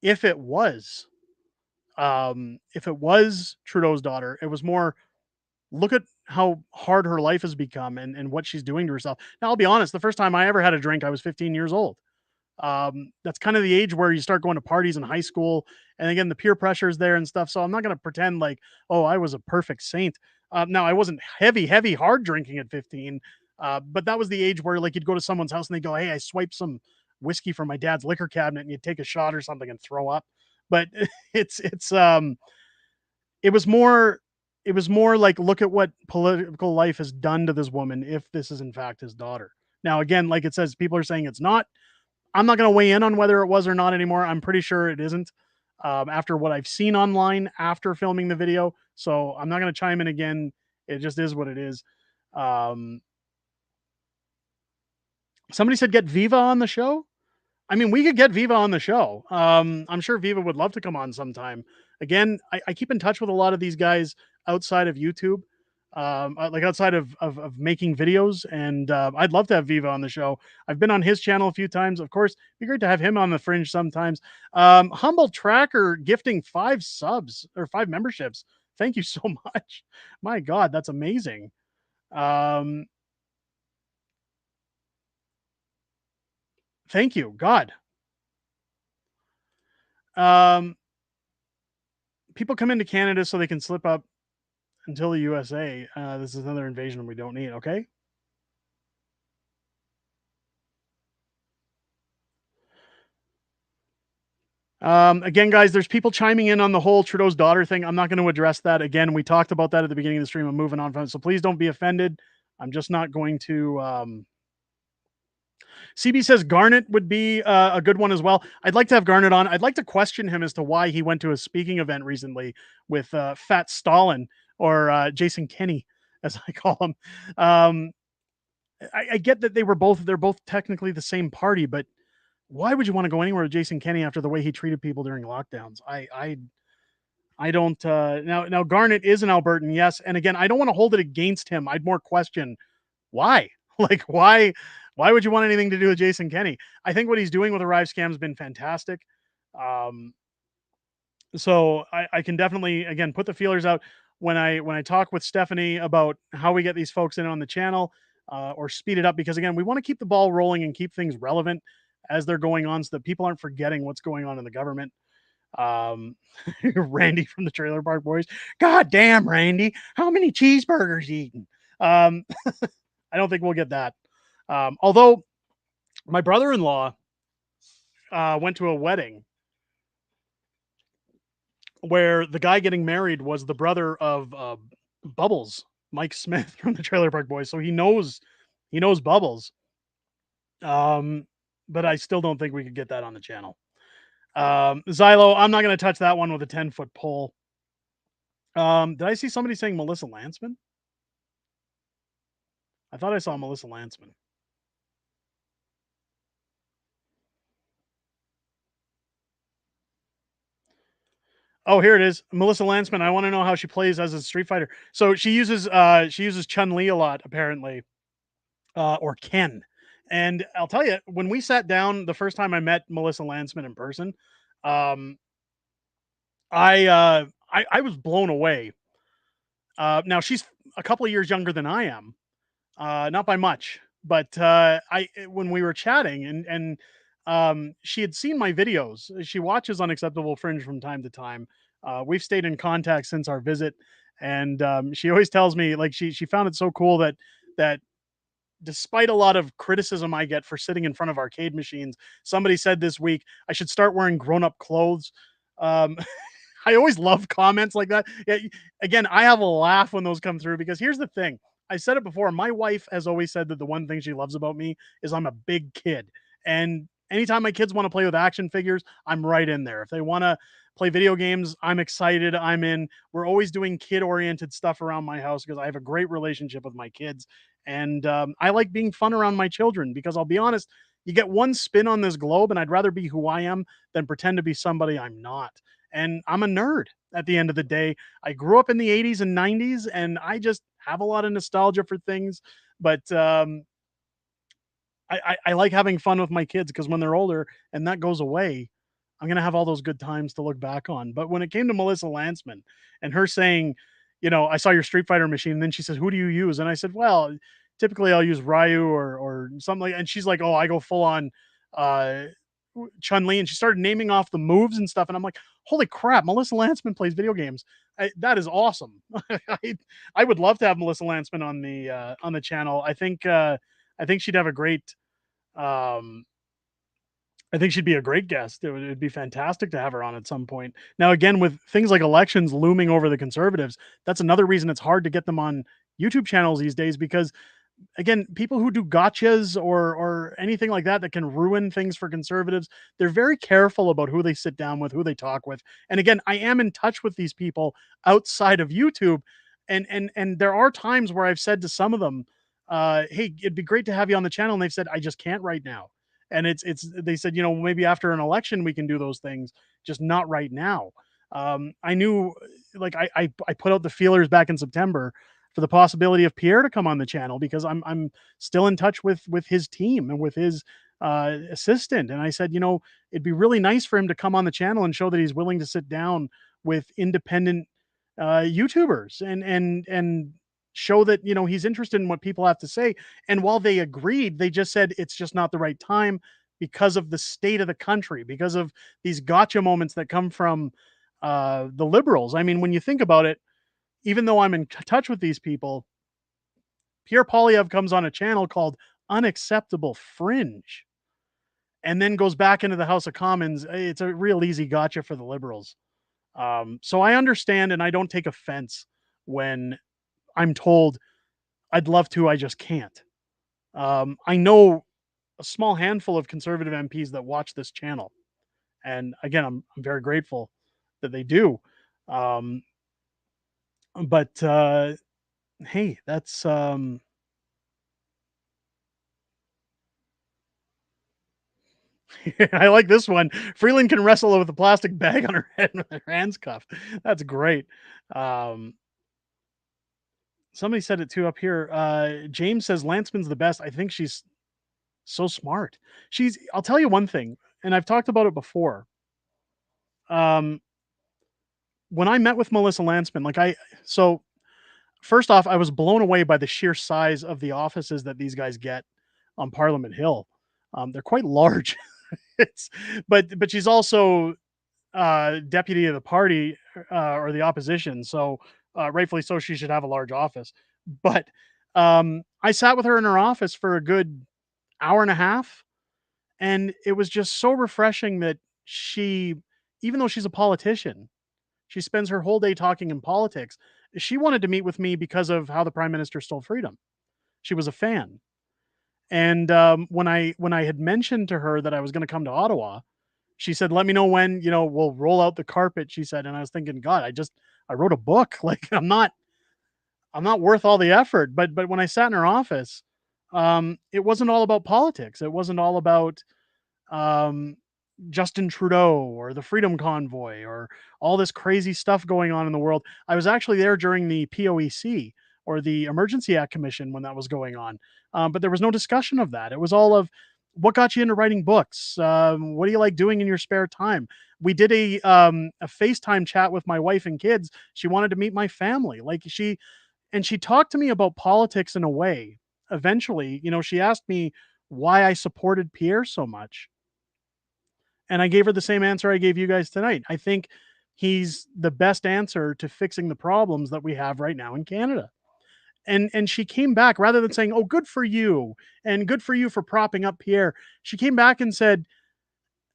if it was. If it was Trudeau's daughter, it was more look at how hard her life has become and what she's doing to herself. Now, I'll be honest, the first time I ever had a drink, I was 15 years old. That's kind of the age where you start going to parties in high school. And again, the peer pressure is there and stuff. So I'm not going to pretend like, oh, I was a perfect saint. Now, I wasn't heavy, hard drinking at 15. But that was the age where like you'd go to someone's house and they go, hey, I swiped some whiskey from my dad's liquor cabinet, and you'd take a shot or something and throw up. But it was more like, look at what political life has done to this woman if this is in fact his daughter. Now, again, like it says, people are saying it's not. I'm not going to weigh in on whether it was or not anymore. I'm pretty sure it isn't, after what I've seen online after filming the video. So I'm not going to chime in again. It just is what it is. Somebody said get Viva on the show. I mean, we could get Viva on the show. I'm sure Viva would love to come on sometime. Again, I keep in touch with a lot of these guys outside of YouTube, like outside of making videos, and I'd love to have Viva on the show. I've been on his channel a few times. Of course, it'd be great to have him on the Fringe sometimes. Humble Tracker gifting 5 subs or 5 memberships. Thank you so much. My God, that's amazing. Thank you, God. People come into Canada so they can slip up until the USA. This is another invasion we don't need, okay? Again, guys, there's people chiming in on the whole Trudeau's daughter thing. I'm not going to address that. Again, we talked about that at the beginning of the stream. I'm moving on from it. So please don't be offended. I'm just not going to... CB says Garnet would be a good one as well. I'd like to have Garnet on. I'd like to question him as to why he went to a speaking event recently with Fat Stalin, or Jason Kenney, as I call him. I get that they're both technically the same party, but why would you want to go anywhere with Jason Kenney after the way he treated people during lockdowns? I don't. Now Garnet is an Albertan, yes, and again, I don't want to hold it against him. I'd more question why. Like, why would you want anything to do with Jason Kenney? I think what he's doing with ArriveCan has been fantastic. So I can definitely, again, put the feelers out when I talk with Stephanie about how we get these folks in on the channel, or speed it up, because again, we want to keep the ball rolling and keep things relevant as they're going on so that people aren't forgetting what's going on in the government. Randy from the Trailer Park Boys. God damn, Randy, how many cheeseburgers you eating? I don't think we'll get that. Although my brother-in-law went to a wedding where the guy getting married was the brother of Bubbles, Mike Smith from the Trailer Park Boys. So he knows Bubbles. But I still don't think we could get that on the channel. Xylo, I'm not going to touch that one with a 10-foot pole. Did I see somebody saying Melissa Lantsman? I thought I saw Melissa Lantsman. Oh, here it is. Melissa Lantsman. I want to know how she plays as a Street Fighter. So she uses Chun-Li a lot, apparently. Or Ken. And I'll tell you, when we sat down the first time I met Melissa Lantsman in person, um, I was blown away. Now she's a couple of years younger than I am, not by much, but when we were chatting and she had seen my videos. She watches Unacceptable Fringe from time to time. We've stayed in contact since our visit, and she always tells me like she found it so cool that despite a lot of criticism I get for sitting in front of arcade machines, somebody said this week I should start wearing grown-up clothes. Um, I always love comments like that. Yeah, again, I have a laugh when those come through because here's the thing. I said it before. My wife has always said that the one thing she loves about me is I'm a big kid. And anytime my kids want to play with action figures, I'm right in there. If they want to play video games, I'm excited. I'm in. We're always doing kid-oriented stuff around my house because I have a great relationship with my kids. And I like being fun around my children because I'll be honest, you get one spin on this globe, and I'd rather be who I am than pretend to be somebody I'm not. And I'm a nerd at the end of the day. I grew up in the 80s and 90s, and I just have a lot of nostalgia for things. But I like having fun with my kids because when they're older and that goes away, I'm going to have all those good times to look back on. But when it came to Melissa Lantsman and her saying, I saw your Street Fighter machine, and then she says, who do you use? And I said, well, typically I'll use Ryu or something like, and she's like, oh, I go full on uh, Chun-Li, and she started naming off the moves and stuff. And I'm like, holy crap, Melissa Lantsman plays video games. That is awesome. I would love to have Melissa Lantsman on the channel. I think she'd have a great, um, I think she'd be a great guest. It'd be fantastic to have her on at some point. Now, again, with things like elections looming over the conservatives, that's another reason it's hard to get them on YouTube channels these days because, again, people who do gotchas or anything like that can ruin things for conservatives, they're very careful about who they sit down with, who they talk with. And again, I am in touch with these people outside of YouTube, and there are times where I've said to some of them, "Hey, it'd be great to have you on the channel," and they've said, "I just can't right now." And they said, maybe after an election we can do those things, just not right now. I knew, like, I put out the feelers back in September for the possibility of Pierre to come on the channel because I'm still in touch with his team and with his assistant. And I said, it'd be really nice for him to come on the channel and show that he's willing to sit down with independent YouTubers and show that, he's interested in what people have to say. And while they agreed, they just said it's just not the right time because of the state of the country, because of these gotcha moments that come from the liberals. I mean, when you think about it, even though I'm in touch with these people, Pierre Poilievre comes on a channel called Unacceptable Fringe and then goes back into the House of Commons. It's a real easy gotcha for the liberals. So I understand and I don't take offense when I'm told I'd love to, I just can't. I know a small handful of conservative MPs that watch this channel. And again, I'm very grateful that they do. But hey, that's I like this one. Freeland can wrestle with a plastic bag on her head with her hands cuffed. That's great. Somebody said it too up here. James says Lantsman's the best. I think she's so smart. I'll tell you one thing, and I've talked about it before. When I met with Melissa Lantsman, so first off, I was blown away by the sheer size of the offices that these guys get on Parliament Hill. They're quite large. But she's also deputy of the party or the opposition, so rightfully so, she should have a large office. But I sat with her in her office for a good hour and a half. And it was just so refreshing that even though she's a politician, she spends her whole day talking in politics. She wanted to meet with me because of how the prime minister stole freedom. She was a fan. And when I had mentioned to her that I was going to come to Ottawa, she said, "Let me know when, we'll roll out the carpet," she said. And I was thinking, God, I wrote a book. Like, I'm not worth all the effort. But when I sat in her office, it wasn't all about politics. It wasn't all about um, Justin Trudeau or the Freedom Convoy or all this crazy stuff going on in the world. I was actually there during the POEC, or the Emergency Act Commission, when that was going on. But there was no discussion of that. It was all of what got you into writing books. What do you like doing in your spare time? We did a FaceTime chat with my wife and kids. She wanted to meet my family. She talked to me about politics in a way. Eventually, she asked me why I supported Pierre so much. And I gave her the same answer I gave you guys tonight. I think he's the best answer to fixing the problems that we have right now in Canada. And she came back, rather than saying, "Oh, good for you, and good for you for propping up Pierre." She came back and said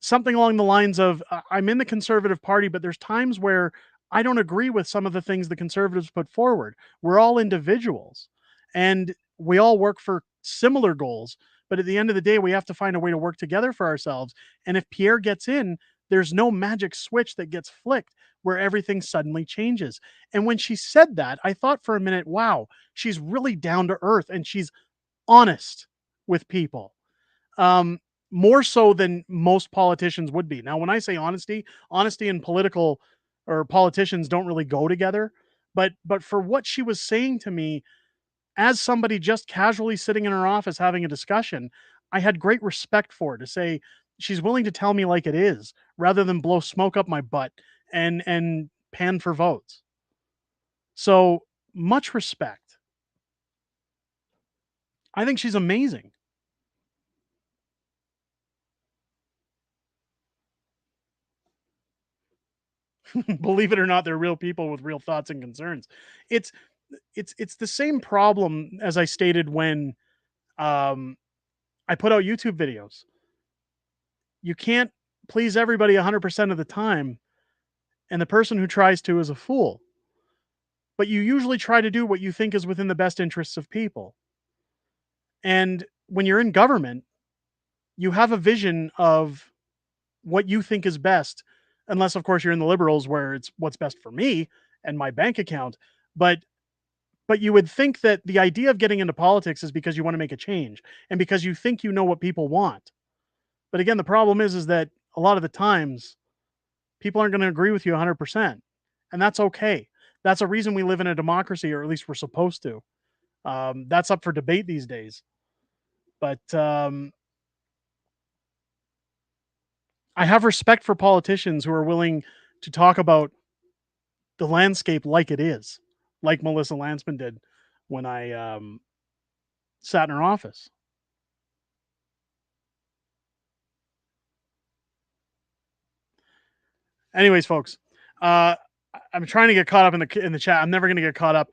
something along the lines of, "I'm in the Conservative Party, but there's times where I don't agree with some of the things the Conservatives put forward. We're all individuals, and we all work for similar goals. But at the end of the day, we have to find a way to work together for ourselves. And if Pierre gets in, there's no magic switch that gets flicked where everything suddenly changes." And when she said that, I thought for a minute, wow, she's really down to earth and she's honest with people. Um, More so than most politicians would be. Now, when I say honesty and political or politicians don't really go together. But for what she was saying to me, as somebody just casually sitting in her office having a discussion, I had great respect for her, to say she's willing to tell me like it is, rather than blow smoke up my butt and pan for votes. So much respect. I think she's amazing. Believe it or not, they're real people with real thoughts and concerns. It's it's the same problem as I stated when um, I put out YouTube videos. You can't please everybody 100% of the time, and the person who tries to is a fool. But you usually try to do what you think is within the best interests of people. And when you're in government, you have a vision of what you think is best, unless, of course, you're in the Liberals, where it's what's best for me and my bank account. But you would think that the idea of getting into politics is because you want to make a change and because you think you know what people want. But again, the problem is that a lot of the times people aren't going to agree with you 100%. And that's okay. That's a reason we live in a democracy, or at least we're supposed to. That's up for debate these days. But I have respect for politicians who are willing to talk about the landscape like it is, like Melissa Lantsman did when I sat in her office. Anyways, folks, I'm trying to get caught up in the chat. I'm never going to get caught up.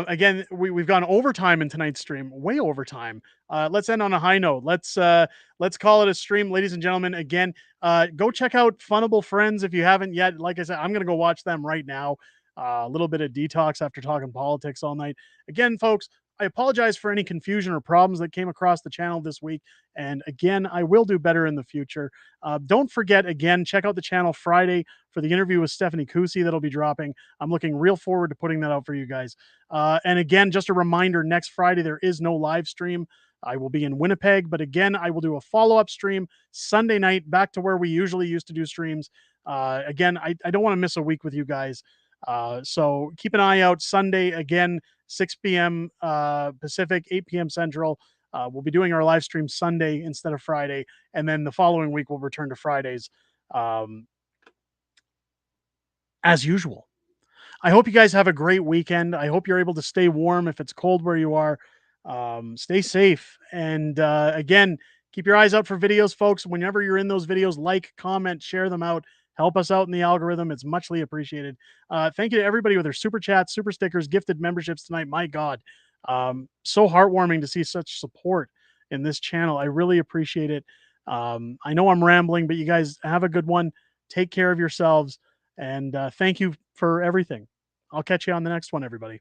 Again, we've gone overtime in tonight's stream, way overtime. Let's end on a high note. Let's call it a stream, ladies and gentlemen. Again, go check out Funnable Friends if you haven't yet. Like I said, I'm going to go watch them right now. A little bit of detox after talking politics all night. Again, folks, I apologize for any confusion or problems that came across the channel this week. And again, I will do better in the future. Don't forget, again, check out the channel Friday for the interview with Stephanie Kusi that'll be dropping. I'm looking real forward to putting that out for you guys. And again, just a reminder, next Friday, there is no live stream. I will be in Winnipeg, but again, I will do a follow-up stream Sunday night, back to where we usually used to do streams. Again, I don't want to miss a week with you guys. So keep an eye out. Sunday, again, 6 p.m. Pacific, 8 p.m. Central. We'll be doing our live stream Sunday instead of Friday. And then the following week, we'll return to Fridays as usual. I hope you guys have a great weekend. I hope you're able to stay warm if it's cold where you are. Stay safe. And again, keep your eyes out for videos, folks. Whenever you're in those videos, like, comment, share them out. Help us out in the algorithm. It's muchly appreciated. Thank you to everybody with their super chats, super stickers, gifted memberships tonight. My God, so heartwarming to see such support in this channel. I really appreciate it. I know I'm rambling, but you guys have a good one. Take care of yourselves, and thank you for everything. I'll catch you on the next one, everybody.